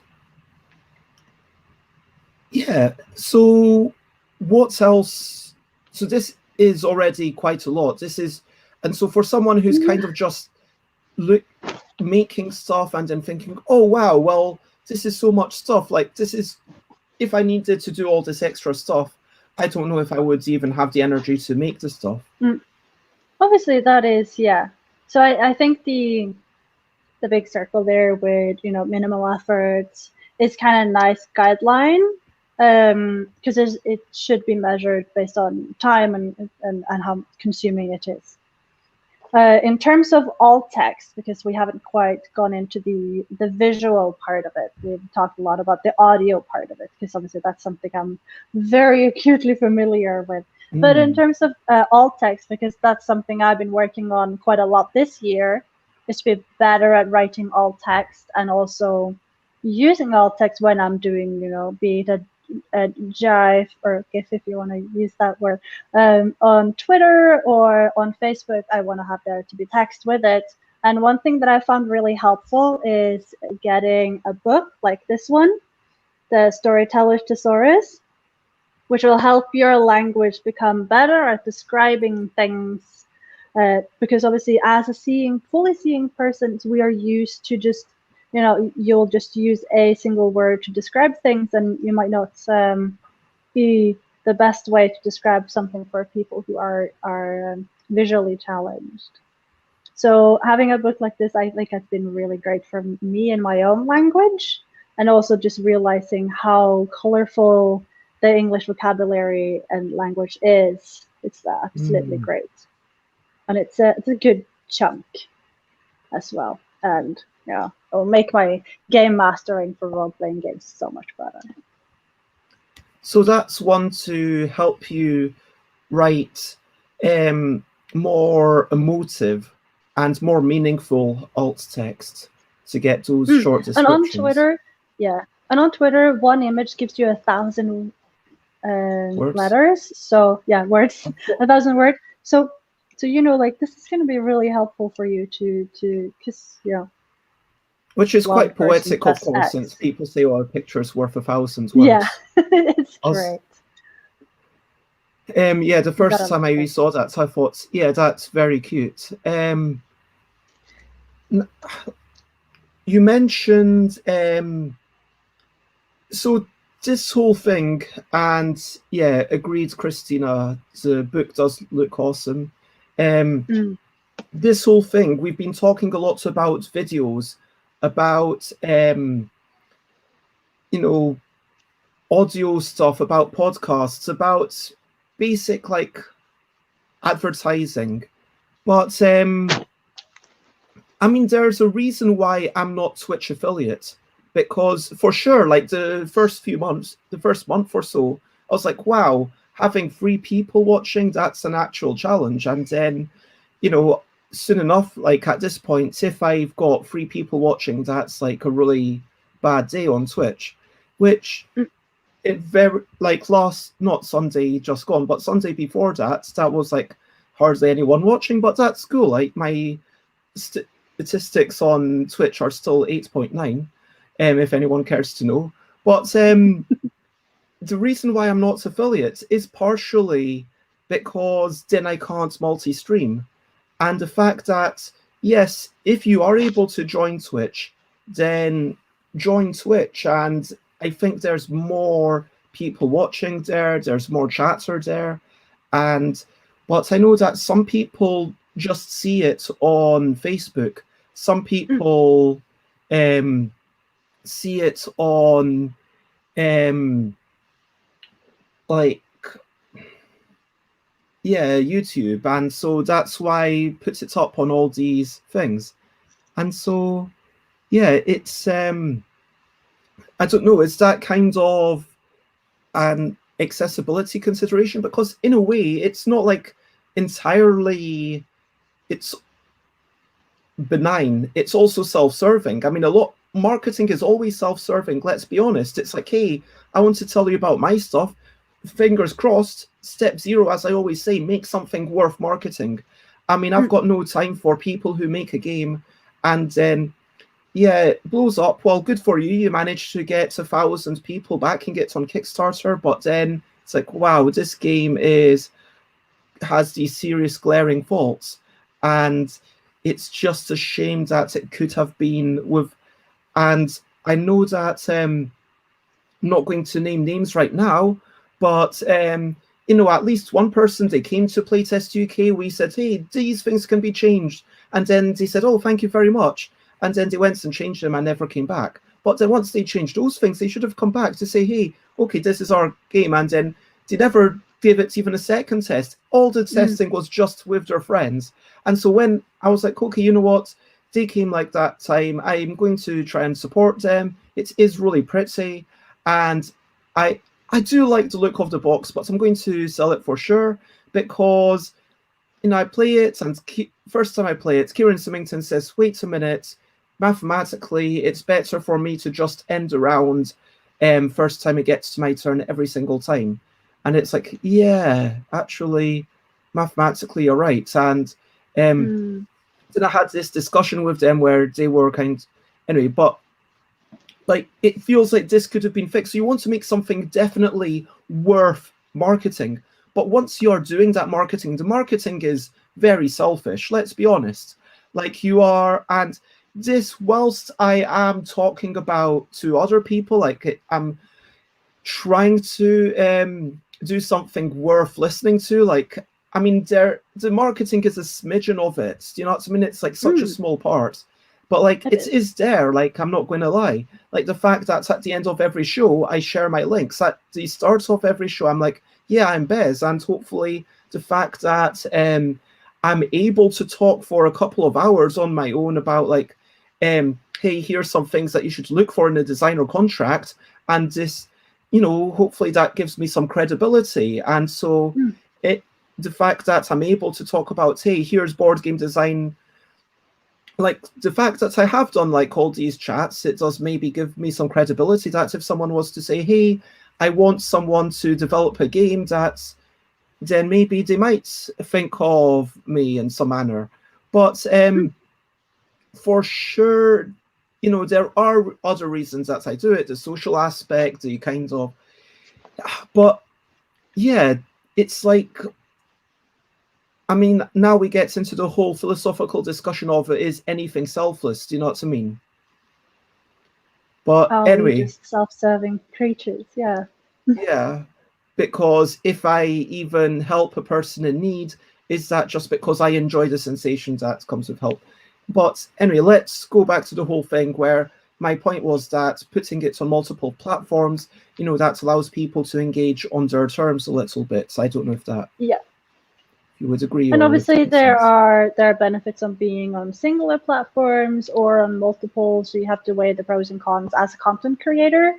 yeah, so what else? So this is already quite a lot. And so for someone who's kind of just making stuff and then thinking, oh wow, well, this is so much stuff. Like if I needed to do all this extra stuff, I don't know if I would even have the energy to make the stuff. Obviously that is, yeah. So I think the big circle there with, minimal effort is kind of nice guideline, because it should be measured based on time and how consuming it is. In terms of alt text, because we haven't quite gone into the visual part of it, we've talked a lot about the audio part of it, because obviously that's something I'm very acutely familiar with. But in terms of alt text, because that's something I've been working on quite a lot this year, is to be better at writing alt text and also using alt text when I'm doing, be it a GIF or GIF, if you want to use that word, on Twitter or on Facebook. I want to have there to be text with it. And one thing that I found really helpful is getting a book like this one, the Storyteller's Thesaurus, which will help your language become better at describing things. Because obviously, as a fully seeing person, we are used to just, you'll just use a single word to describe things, and you might not be the best way to describe something for people who are visually challenged. So having a book like this, I think, has been really great for me in my own language, and also just realizing how colorful the English vocabulary and language is It's absolutely great, and it's a good chunk as well. And yeah, it will make my game mastering for role-playing games so much better. So that's one to help you write more emotive and more meaningful alt text to get those short descriptions. And on Twitter, and on Twitter, one image gives you 1,000 letters. So yeah, words, 1,000 words. So you know, like, this is going to be really helpful for you to because which is quite poetic, of course, since people say, "Oh, a picture's worth 1,000 words." Yeah, it's great. Yeah, the first time I saw that, I thought, yeah, that's very cute. You mentioned so this whole thing, and yeah, agreed, Christina, the book does look awesome. This whole thing, we've been talking a lot about videos, about you know, audio stuff, about podcasts, about basic like advertising, but I mean, there's a reason why I'm not Twitch affiliate, because for sure, like the first few months, the first month or so, I was like, wow, having 3 people watching, that's an actual challenge. And then, you know, soon enough, like at this point, if I've got 3 people watching, that's like a really bad day on Twitch, which it very, like not Sunday just gone, but Sunday before that, that was like hardly anyone watching, but that's cool. Like my statistics on Twitch are still 8.9, if anyone cares to know. But the reason why I'm not affiliate is partially because then I can't multi-stream. And the fact that, yes, if you are able to join Twitch, then join Twitch. And I think there's more people watching there, there's more chatter there. But I know that some people just see it on Facebook. Some people see it on like YouTube, and so that's why he puts it up on all these things. And so yeah, it's I don't know, is that kind of an accessibility consideration? Because in a way it's not like entirely, it's benign, it's also self-serving. I mean, marketing is always self-serving, let's be honest. It's like, hey, I want to tell you about my stuff, fingers crossed, step 0, as I always say, make something worth marketing. I mean, I've got no time for people who make a game and then it blows up. Well, good for you, you managed to get 1,000 people backing it on Kickstarter, but then it's like, wow, this game has these serious glaring faults, and it's just a shame that it could have been with. And I know that I'm not going to name names right now, but you know, at least one person, they came to Playtest UK, we said, hey, these things can be changed, and then they said, oh, thank you very much, and then they went and changed them and never came back. But then once they changed those things, they should have come back to say, hey, okay, this is our game, and then they never gave it even a second test. All the testing was just with their friends. And so when I was like, okay, you know what, they came like that time, I'm going to try and support them. It is really pretty, and I do like the look of the box, but I'm going to sell it for sure, because, you know, I play it, and first time I play it, Kieran Symington says, wait a minute, mathematically, it's better for me to just end a round first time it gets to my turn every single time. And it's like, yeah, actually, mathematically, you're right. And then I had this discussion with them where they were anyway, but like, it feels like this could have been fixed. So you want to make something definitely worth marketing. But once you're doing that marketing, the marketing is very selfish, let's be honest. Like, you are, and this, whilst I am talking about to other people, like I'm trying to do something worth listening to. Like, I mean, the marketing is a smidgen of it. Do you know what I mean? It's like such a small part. But like, it is there, like, I'm not going to lie. Like, the fact that at the end of every show, I share my links. At the start of every show, I'm like, yeah, I'm Bez, and hopefully the fact that I'm able to talk for a couple of hours on my own about like, hey, here's some things that you should look for in a designer contract, and this, you know, hopefully that gives me some credibility. And so the fact that I'm able to talk about, hey, here's board game design, like the fact that I have done like all these chats, it does maybe give me some credibility that if someone was to say, hey, I want someone to develop a game, that then maybe they might think of me in some manner. But for sure, you know, there are other reasons that I do it, the social aspect, the kind of, but yeah, it's like, I mean, now we get into the whole philosophical discussion of, is anything selfless? Do you know what I mean? But anyway, just self-serving creatures, yeah. Yeah, because if I even help a person in need, is that just because I enjoy the sensation that comes with help? But anyway, let's go back to the whole thing where my point was that putting it on multiple platforms, you know, that allows people to engage on their terms a little bit. So I don't know if that, you would agree. And obviously there are benefits on being on singular platforms or on multiple, so you have to weigh the pros and cons as a content creator.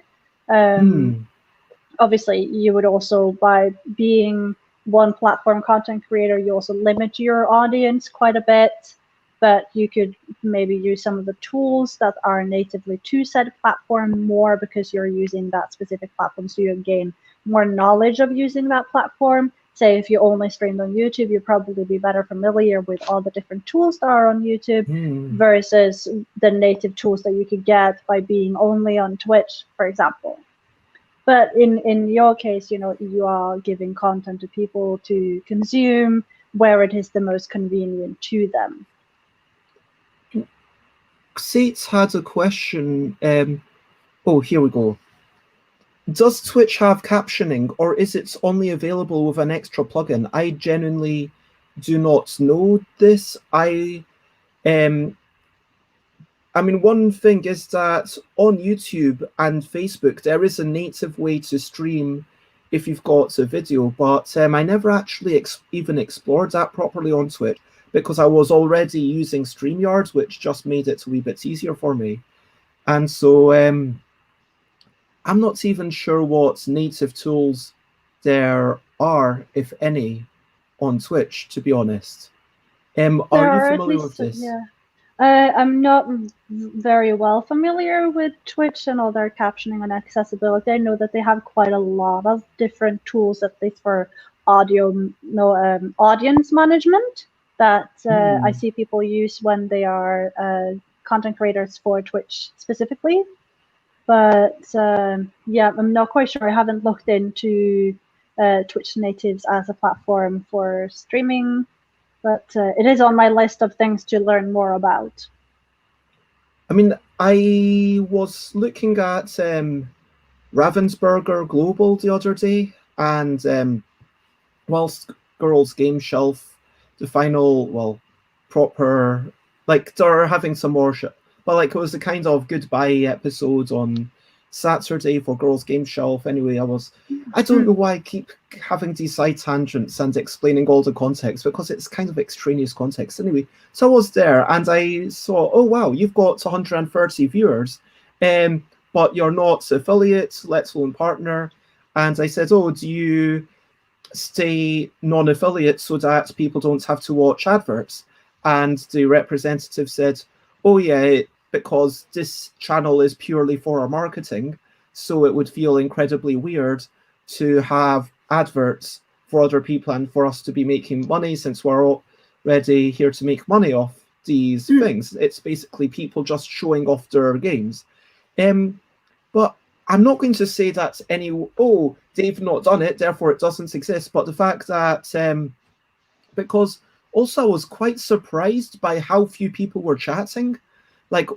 Obviously, you would also, by being one platform content creator, you also limit your audience quite a bit, but you could maybe use some of the tools that are natively to said platform more because you're using that specific platform, so you gain more knowledge of using that platform. Say if you only streamed on YouTube, you'd probably be better familiar with all the different tools that are on YouTube versus the native tools that you could get by being only on Twitch, for example. But in your case, you know, you are giving content to people to consume where it is the most convenient to them. Sates had a question. Oh, here we go. Does Twitch have captioning, or is it only available with an extra plugin? I genuinely do not know this. I mean, one thing is that on YouTube and Facebook, there is a native way to stream if you've got a video, but I never actually even explored that properly on Twitch because I was already using StreamYard, which just made it a wee bit easier for me. And so I'm not even sure what native tools there are, if any, on Twitch, to be honest. Are you familiar with this? Yeah. I'm not very well familiar with Twitch and all their captioning and accessibility. I know that they have quite a lot of different tools, at least for audio, audience management, that I see people use when they are content creators for Twitch specifically. But yeah, I'm not quite sure. I haven't looked into Twitch natives as a platform for streaming. But it is on my list of things to learn more about. I mean, I was looking at Ravensburger Global the other day, and whilst Girls Game Shelf, the final, well, proper, like they're having some more shit, but like it was a kind of goodbye episode on Saturday for Girls Game Shelf. Anyway, I don't know why I keep having these side tangents and explaining all the context, because it's kind of extraneous context. Anyway, so I was there and I saw, oh wow, you've got 130 viewers, but you're not affiliate, let alone partner. And I said, oh, do you stay non-affiliate so that people don't have to watch adverts? And the representative said, oh yeah, because this channel is purely for our marketing, so it would feel incredibly weird to have adverts for other people and for us to be making money, since we're already here to make money off these things. It's basically people just showing off their games. But I'm not going to say that they've not done it, therefore it doesn't exist. But the fact that, because also I was quite surprised by how few people were chatting. Like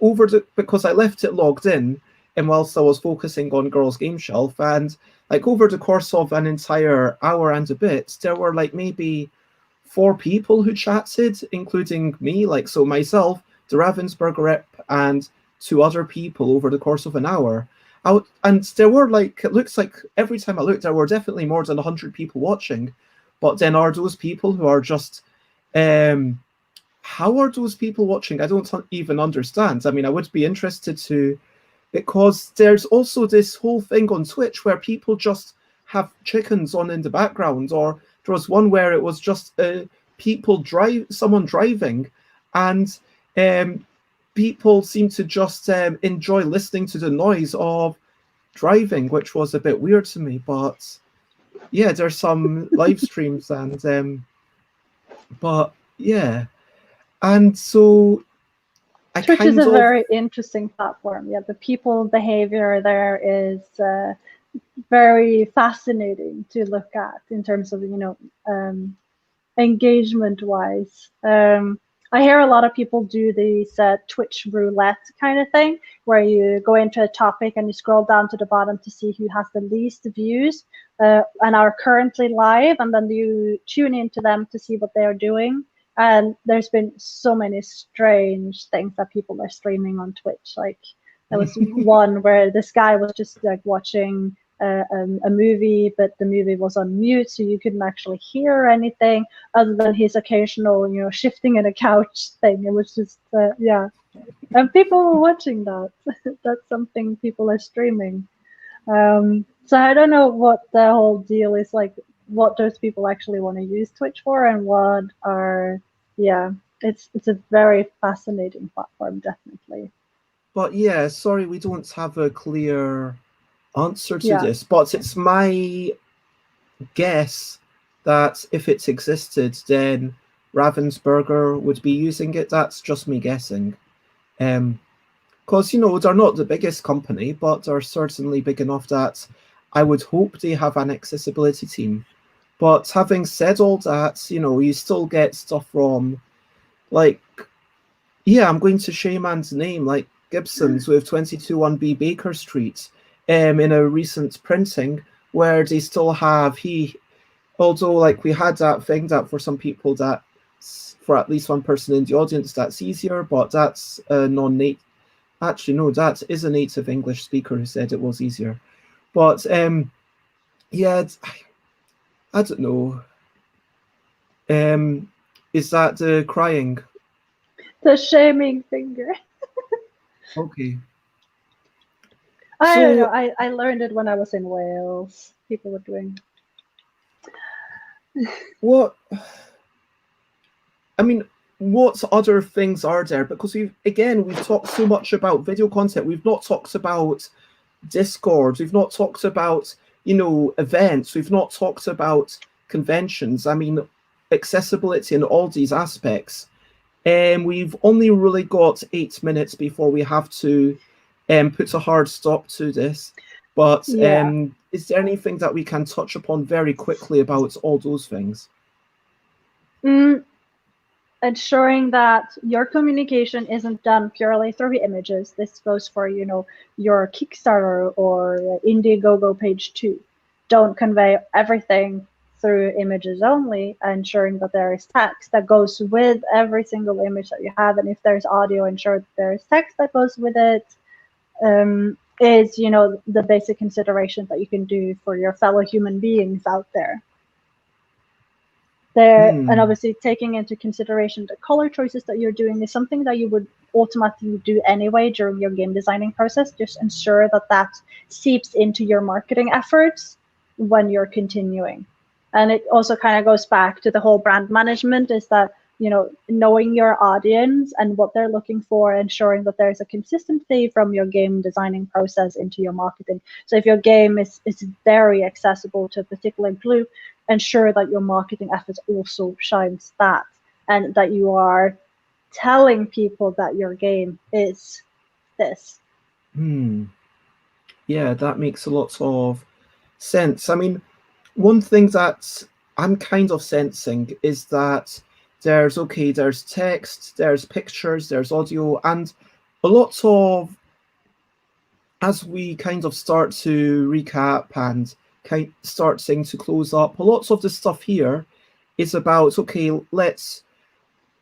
because I left it logged in, and whilst I was focusing on Girls Game Shelf, and like over the course of an entire hour and a bit, there were like maybe 4 people who chatted, including me, like so myself, the Ravensburger rep, and 2 other people over the course of an hour. And there were like, it looks like every time I looked, there were definitely more than 100 people watching. But then are those people who are just how are those people watching? I don't even understand. I mean, I would be interested to, because there's also this whole thing on Twitch where people just have chickens on in the background, or there was one where it was just someone driving, and people seem to just enjoy listening to the noise of driving, which was a bit weird to me. But yeah, there's some live streams, and but yeah, and so Twitch is a very interesting platform. Yeah, the people behavior there is very fascinating to look at in terms of, engagement wise. I hear a lot of people do these Twitch roulette kind of thing, where you go into a topic and you scroll down to the bottom to see who has the least views and are currently live, and then you tune into them to see what they are doing. And there's been so many strange things that people are streaming on Twitch. Like there was one where this guy was just like watching a movie, but the movie was on mute, so you couldn't actually hear anything other than his occasional, shifting in a couch thing. It was just, yeah. And people were watching that. That's something people are streaming. So I don't know what the whole deal is, like what those people actually want to use Twitch for, and what are, yeah, it's a very fascinating platform, definitely. But yeah, sorry, we don't have a clear answer to this, but it's my guess that if it existed, then Ravensburger would be using it. That's just me guessing. Because, they're not the biggest company, but they're certainly big enough that I would hope they have an accessibility team. But having said all that, you still get stuff from, like, yeah, I'm going to Shayman's name, like Gibson's with 22-1B Baker Street, in a recent printing, where they still have although like we had that thing that for some people, that for at least one person in the audience that's easier, but that's a non-native. Actually, no, that is a native English speaker who said it was easier. But yeah, I don't know. Is that the crying? The shaming finger. Okay. I don't know. I learned it when I was in Wales. People were doing. What? I mean, what other things are there? Because we've talked so much about video content. We've not talked about Discord. We've not talked about, events. We've not talked about conventions. I mean, accessibility in all these aspects. We've only really got 8 minutes before we have to put a hard stop to this. But is there anything that we can touch upon very quickly about all those things? Ensuring that your communication isn't done purely through images. This goes for, your Kickstarter or Indiegogo page too. Don't convey everything through images only, ensuring that there is text that goes with every single image that you have. And if there's audio, ensure that there is text that goes with it. Is, the basic considerations that you can do for your fellow human beings out there. And obviously taking into consideration the color choices that you're doing is something that you would automatically do anyway during your game designing process. Just ensure that that seeps into your marketing efforts when you're continuing. And it also kind of goes back to the whole brand management, is that, knowing your audience and what they're looking for, ensuring that there's a consistency from your game designing process into your marketing. So if your game is very accessible to a particular group, ensure that your marketing efforts also shines that, and that you are telling people that your game is this. Yeah, that makes a lot of sense. I mean, one thing that I'm kind of sensing is that there's text, there's pictures, there's audio, and a lot of, as we kind of start to recap and starting to close up, a lot of the stuff here is about, let's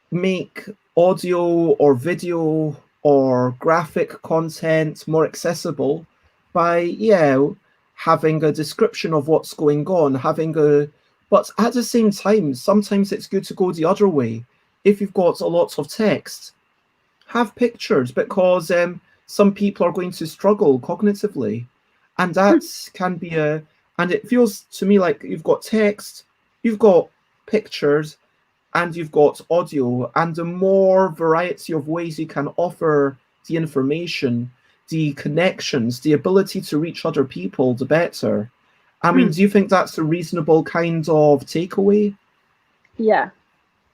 make audio or video or graphic content more accessible by having a description of what's going on, having a But at the same time, sometimes it's good to go the other way. If you've got a lot of text, have pictures, because some people are going to struggle cognitively, and that can be and it feels to me like you've got text, you've got pictures, and you've got audio, and the more variety of ways you can offer the information, the connections, the ability to reach other people, the better. I mean, do you think that's a reasonable kind of takeaway? Yeah.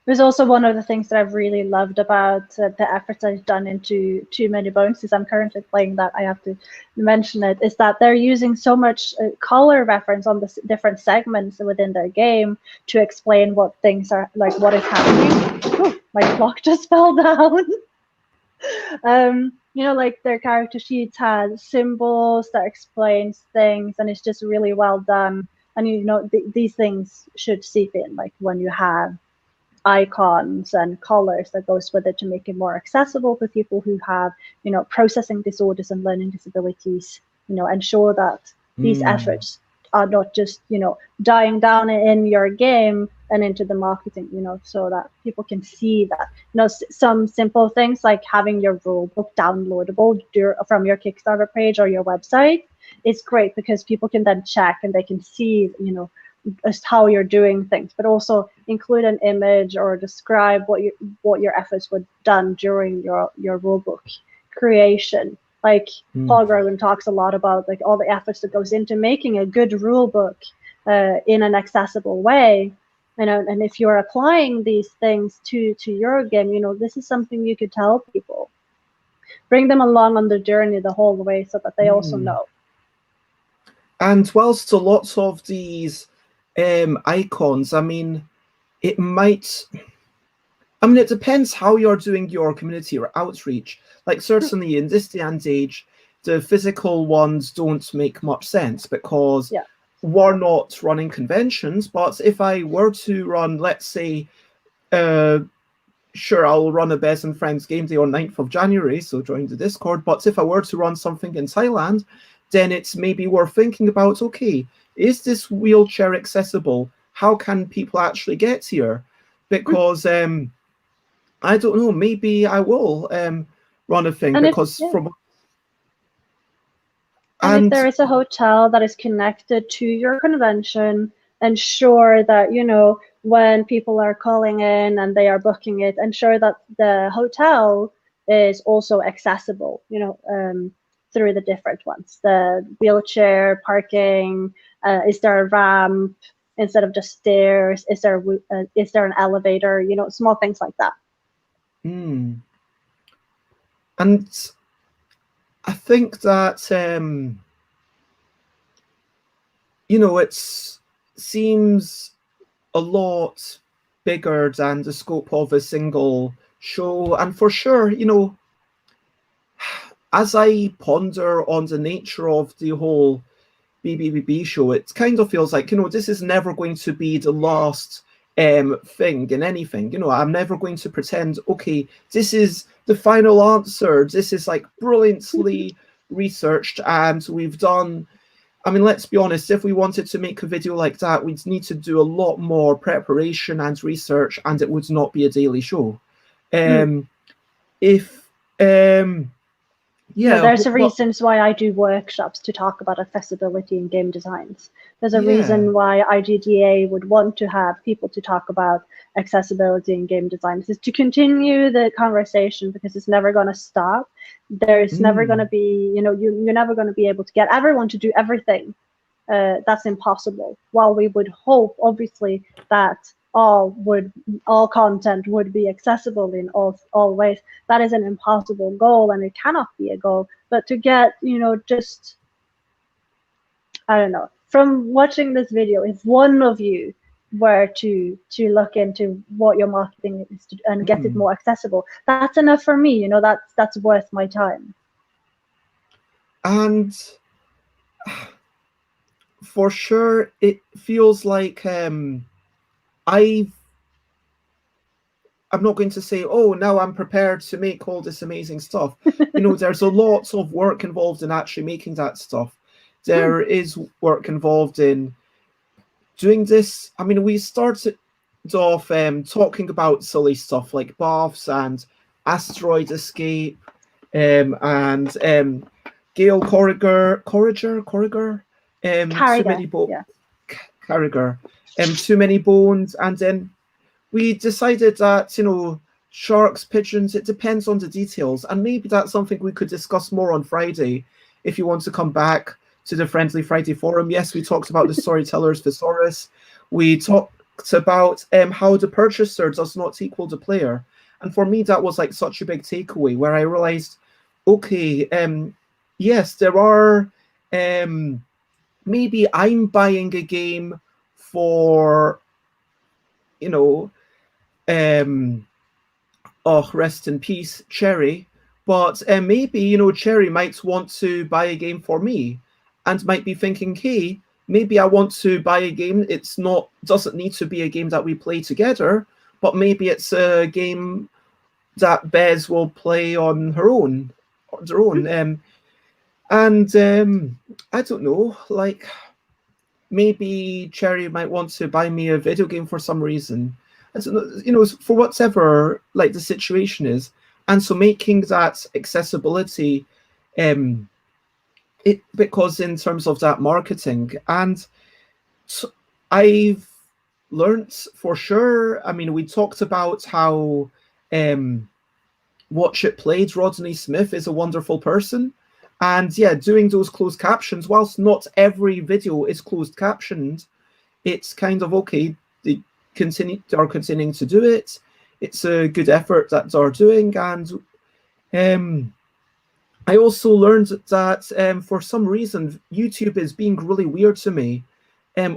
It was also one of the things that I've really loved about the efforts I've done into Too Many Bones, because I'm currently playing that, I have to mention it, is that they're using so much color reference on the different segments within their game to explain what things are, like what is happening. Oh, my clock just fell down. You know, like their character sheets has symbols that explains things, and it's just really well done. And you know, these things should seep in, like when you have icons and colors that goes with it to make it more accessible for people who have, you know, processing disorders and learning disabilities, you know, ensure that these efforts are not just, you know, dying down in your game and into the marketing, you know, so that people can see that, you know, some simple things like having your rule book downloadable from your Kickstarter page or your website is great, because people can then check and they can see, you know, as how you're doing things, but also include an image or describe what your efforts were done during your rulebook creation. Like Paul Grogan talks a lot about like all the efforts that goes into making a good rulebook in an accessible way. You know, and if you're applying these things to your game, you know, this is something you could tell people. Bring them along on the journey the whole way so that they also know. And whilst a lot of these icons, I mean, it might, I mean, it depends how you're doing your community or outreach. Like certainly in this day and age, the physical ones don't make much sense, because we're not running conventions. But if I were to run, let's say, sure, I'll run a Bez and Friends game day on 9th of January, so join the Discord. But if I were to run something in Thailand, then it's maybe worth thinking about, okay, is this wheelchair accessible? How can people actually get here? Because I don't know, maybe I will run a thing, And because if there is a hotel that is connected to your convention, ensure that, you know, when people are calling in and they are booking it, ensure that the hotel is also accessible, you know, through the different ones. The wheelchair parking, is there a ramp instead of just stairs? Is there an elevator? You know, small things like that. And I think that you know, it seems a lot bigger than the scope of a single show. And for sure, you know, as I ponder on the nature of the whole BBBB show, it kind of feels like, you know, this is never going to be the last thing in anything. You know, I'm never going to pretend, okay, this is the final answer. This is like brilliantly researched and we've done. I mean, let's be honest, if we wanted to make a video like that, we'd need to do a lot more preparation and research, and it would not be a daily show. Yeah, there's a reasons why I do workshops to talk about accessibility in game designs. There's a reason why IGDA would want to have people to talk about accessibility in game designs, is to continue the conversation, because it's never going to stop. There's never going to be, you know, you're never going to be able to get everyone to do everything. That's impossible. While we would hope, obviously, that all content would be accessible in all ways, that is an impossible goal, and it cannot be a goal. But to get, you know, just, I don't know, from watching this video, if one of you were to look into what your marketing is and get it more accessible, that's enough for me. You know, that's worth my time. And for sure, it feels like I'm not going to say, oh, now I'm prepared to make all this amazing stuff. You know, there's a lot of work involved in actually making that stuff. There is work involved in doing this, I mean, we started off talking about silly stuff like baths and asteroid escape, and Gail Corriger, too Carriger, many bones, yeah. Carriger, too many bones, and then we decided that, you know, sharks, pigeons, it depends on the details, and maybe that's something we could discuss more on Friday if you want to come back to the Friendly Friday forum. Yes, we talked about the storyteller's thesaurus. We talked about how the purchaser does not equal the player, and for me that was like such a big takeaway where I realized, okay, yes, there are maybe I'm buying a game for, you know, oh, rest in peace, Cherry. But maybe, you know, Cherry might want to buy a game for me and might be thinking, hey, maybe I want to buy a game. It's not, doesn't need to be a game that we play together, but maybe it's a game that Bez will play on her own, and I don't know, like maybe Cherry might want to buy me a video game for some reason. I don't know, you know, for whatever like the situation is. And so making that accessibility, it because in terms of that marketing, and I've learned for sure. I mean, we talked about how Watch It Played Rodney Smith is a wonderful person. And yeah, doing those closed captions, whilst not every video is closed captioned, it's kind of okay. They are continuing to do it. It's a good effort that they're doing. And I also learned that for some reason, YouTube is being really weird to me.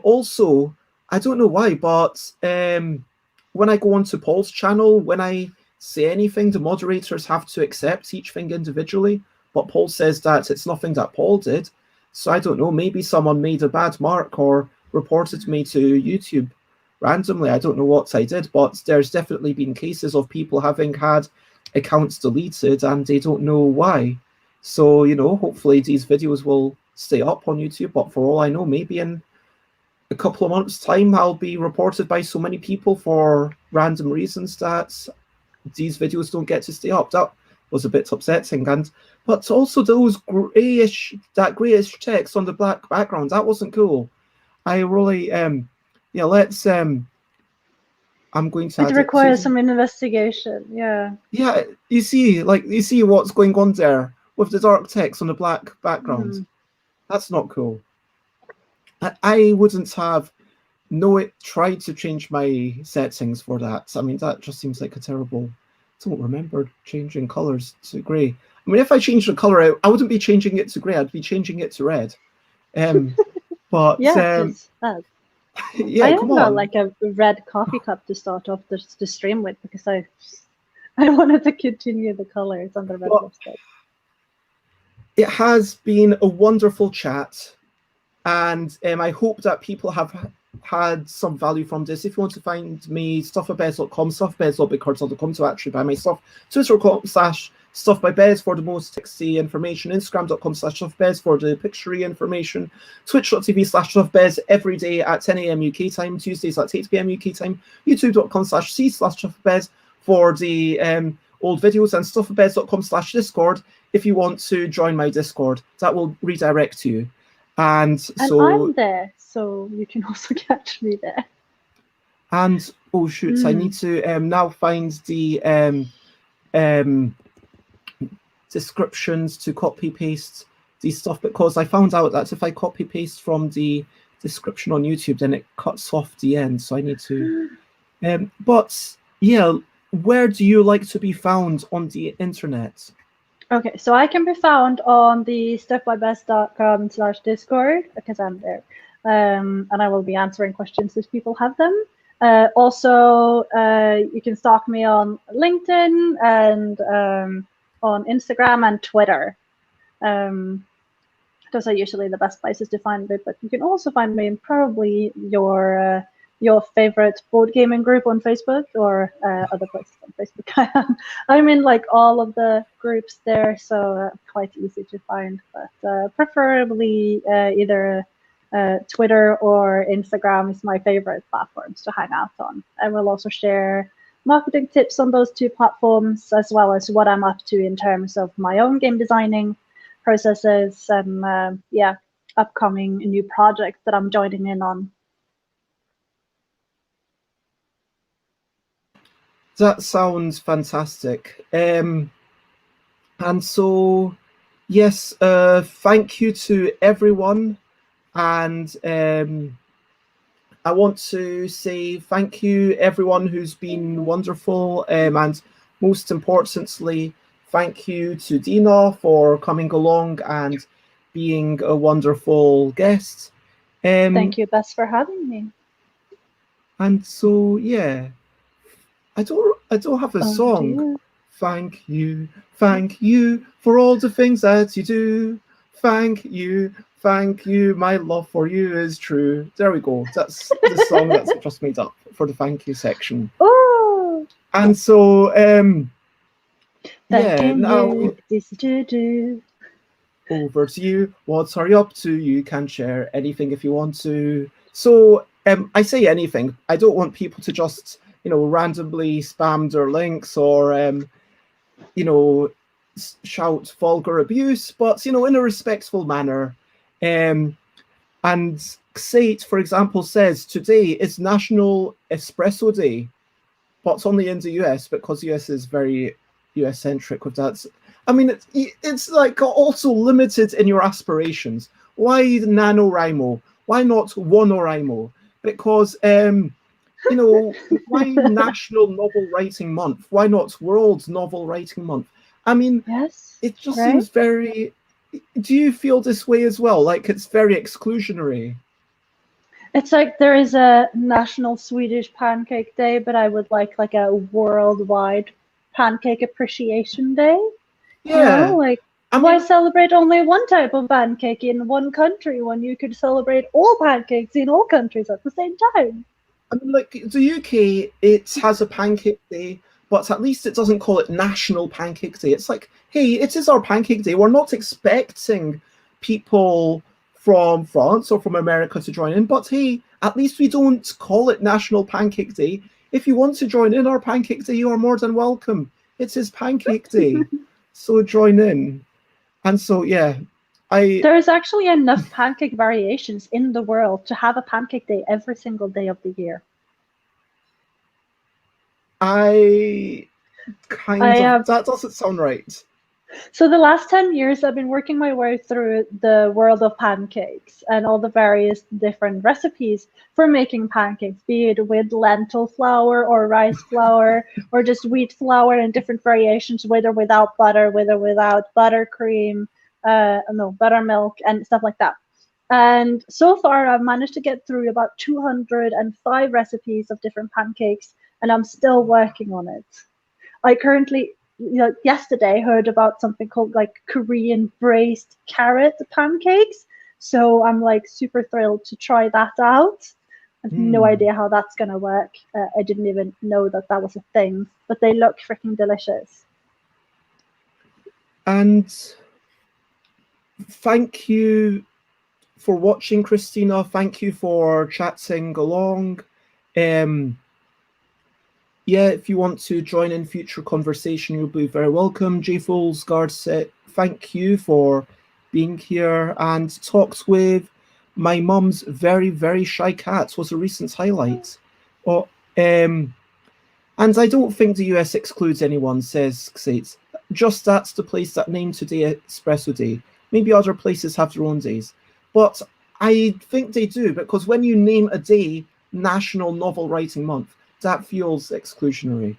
Also, I don't know why, but when I go onto Paul's channel, when I say anything, the moderators have to accept each thing individually. But Paul says that it's nothing that Paul did. So I don't know, maybe someone made a bad mark or reported me to YouTube randomly. I don't know what I did, but there's definitely been cases of people having had accounts deleted and they don't know why. So, you know, hopefully these videos will stay up on YouTube. But for all I know, maybe in a couple of months' time, I'll be reported by so many people for random reasons that these videos don't get to stay up. That was a bit upsetting. But also those grayish text on the black background, that wasn't cool. I really yeah, let's I'm going to It requires some investigation. Yeah, you see what's going on there with the dark text on the black background. That's not cool. I wouldn't have tried to change my settings for that. I mean, that just seems like a terrible. I don't remember changing colors to grey. I mean, if I changed the color, I wouldn't be changing it to grey. I'd be changing it to red. But yeah, yeah, I come got on. like a red coffee cup to start off the stream with because I wanted to continue the colors on the red lipstick. It has been a wonderful chat, and I hope that people have had some value from this. If you want to find me, stuffbybez.com, stuffbez.bigcards.com to actually buy my stuff, twitter.com/stuffbybez for the most sexy information, instagram.com/stuffbez for the picturey information, twitch.tv/stuffbez every day at 10 a.m. UK time, Tuesdays at 8 p.m. UK time, youtube.com/c/stuffbez for the old videos, and stuffbez.com/discord if you want to join my Discord. That will redirect you. And so I'm there, so you can also catch me there. And oh shoot, I need to now find the descriptions to copy paste the stuff, because I found out that if I copy paste from the description on YouTube, then it cuts off the end. So I need to. But yeah, where do you like to be found on the internet? Okay, so I can be found on the stuffbybez.com/discord because I'm there, and I will be answering questions as people have them. Also, you can stalk me on LinkedIn and on Instagram and Twitter. Those are usually the best places to find me, but you can also find me in probably your favorite board gaming group on Facebook or other places on Facebook. I'm in like all of the groups there, so quite easy to find, but preferably either Twitter or Instagram is my favorite platforms to hang out on. I will also share marketing tips on those two platforms, as well as what I'm up to in terms of my own game designing processes and upcoming new projects that I'm joining in on. That sounds fantastic. And so, yes, thank you to everyone. And I want to say thank you, everyone who's been wonderful. And most importantly, thank you to Dina for coming along and being a wonderful guest. Thank you, Bess, for having me. And so, yeah, I don't have a song. Dear. Thank you for all the things that you do. Thank you, my love for you is true. There we go. That's the song that's just made up for the thank you section. Oh. And so, now this to do. Over to you. What are you up to? You can share anything if you want to. So, I say anything. I don't want people to just, randomly spam their links or, shout vulgar abuse, but, in a respectful manner. And Xate, for example, says today is National Espresso Day, but it's only in the US because the US is very US-centric with that. I mean, it's like also limited in your aspirations. Why NaNoWriMo? Why not WaNoWriMo? Because, why National Novel Writing Month? Why not World Novel Writing Month? I mean, yes, it just seems very... Do you feel this way as well? Like it's very exclusionary? It's like there is a National Swedish Pancake Day, but I would like a worldwide Pancake Appreciation Day. Yeah. Why celebrate only one type of pancake in one country when you could celebrate all pancakes in all countries at the same time? I mean, like the UK, it has a Pancake Day, but at least it doesn't call it National Pancake Day. It's like, hey, it is our Pancake Day. We're not expecting people from France or from America to join in, but hey, at least we don't call it National Pancake Day. If you want to join in our Pancake Day, you are more than welcome. It is Pancake Day, so join in. And so, yeah, there's actually enough pancake variations in the world to have a Pancake Day every single day of the year. That doesn't sound right. So the last 10 years, I've been working my way through the world of pancakes and all the various different recipes for making pancakes, be it with lentil flour or rice flour or just wheat flour in different variations, with or without butter, with or without buttercream, buttermilk and stuff like that. And so far, I've managed to get through about 205 recipes of different pancakes, and I'm still working on it. I currently... yesterday heard about something called Korean braised carrot pancakes. So I'm super thrilled to try that out. I have no idea how that's going to work. I didn't even know that was a thing, but they look freaking delicious. And thank you for watching, Christina. Thank you for chatting along. Yeah, if you want to join in future conversation, you'll be very welcome. J Folesgard said, thank you for being here and talked with my mum's very, very shy cat was a recent highlight. And I don't think the US excludes anyone, says Xate. Just that's the place that named today Espresso Day. Maybe other places have their own days. But I think they do, because when you name a day National Novel Writing Month, that feels exclusionary.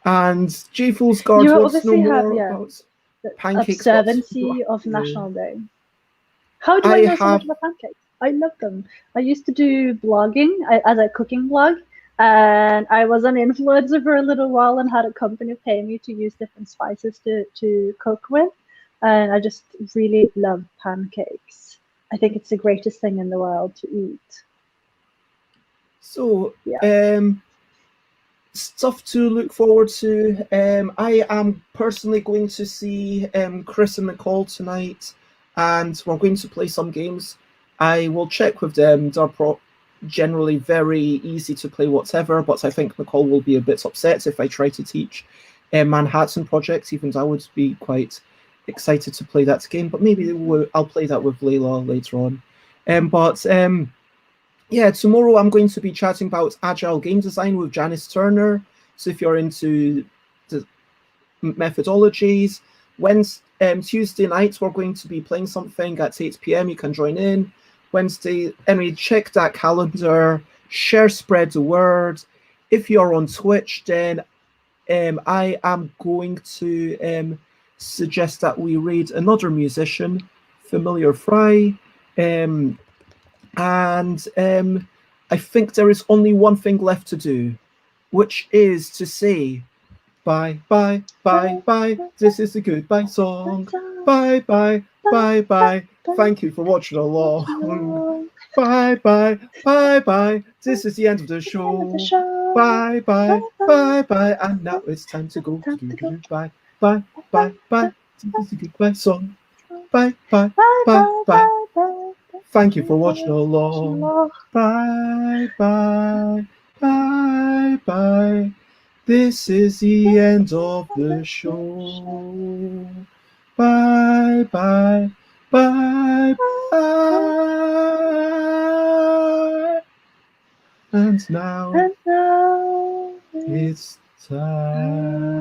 And J Folesgard wants to know more about pancakes. Observancy of National Day. How do I know so much about pancakes? I love them. I used to do blogging as a cooking blog, and I was an influencer for a little while and had a company pay me to use different spices to cook with. And I just really love pancakes. I think it's the greatest thing in the world to eat. So, stuff to look forward to. I am personally going to see Chris and Nicole tonight, and we're going to play some games. I will check with them. They're generally very easy to play whatever, but I think Nicole will be a bit upset if I try to teach Manhattan Project, even though I would be quite excited to play that game. But maybe I'll play that with Layla later on. Yeah, tomorrow I'm going to be chatting about agile game design with Janice Turner. So if you're into the methodologies, Tuesday night we're going to be playing something at 8 p.m. You can join in. Wednesday, anyway, check that calendar, share, spread the word. If you're on Twitch, then I am going to suggest that we read another musician, Familiar Fry. I think there is only one thing left to do, which is to say bye, bye, bye, bye. This is the goodbye song. Bye, bye, bye, bye. Thank you for watching along. Bye, bye, bye, bye. This is the end of the show. Bye, bye, bye, bye. And now it's time to go. Bye, bye, bye, bye. This is the goodbye song. Bye, bye, bye, bye. Thank you for watching along. Bye, bye, bye, bye. This is the end of the show. Bye, bye, bye, bye. And now it's time.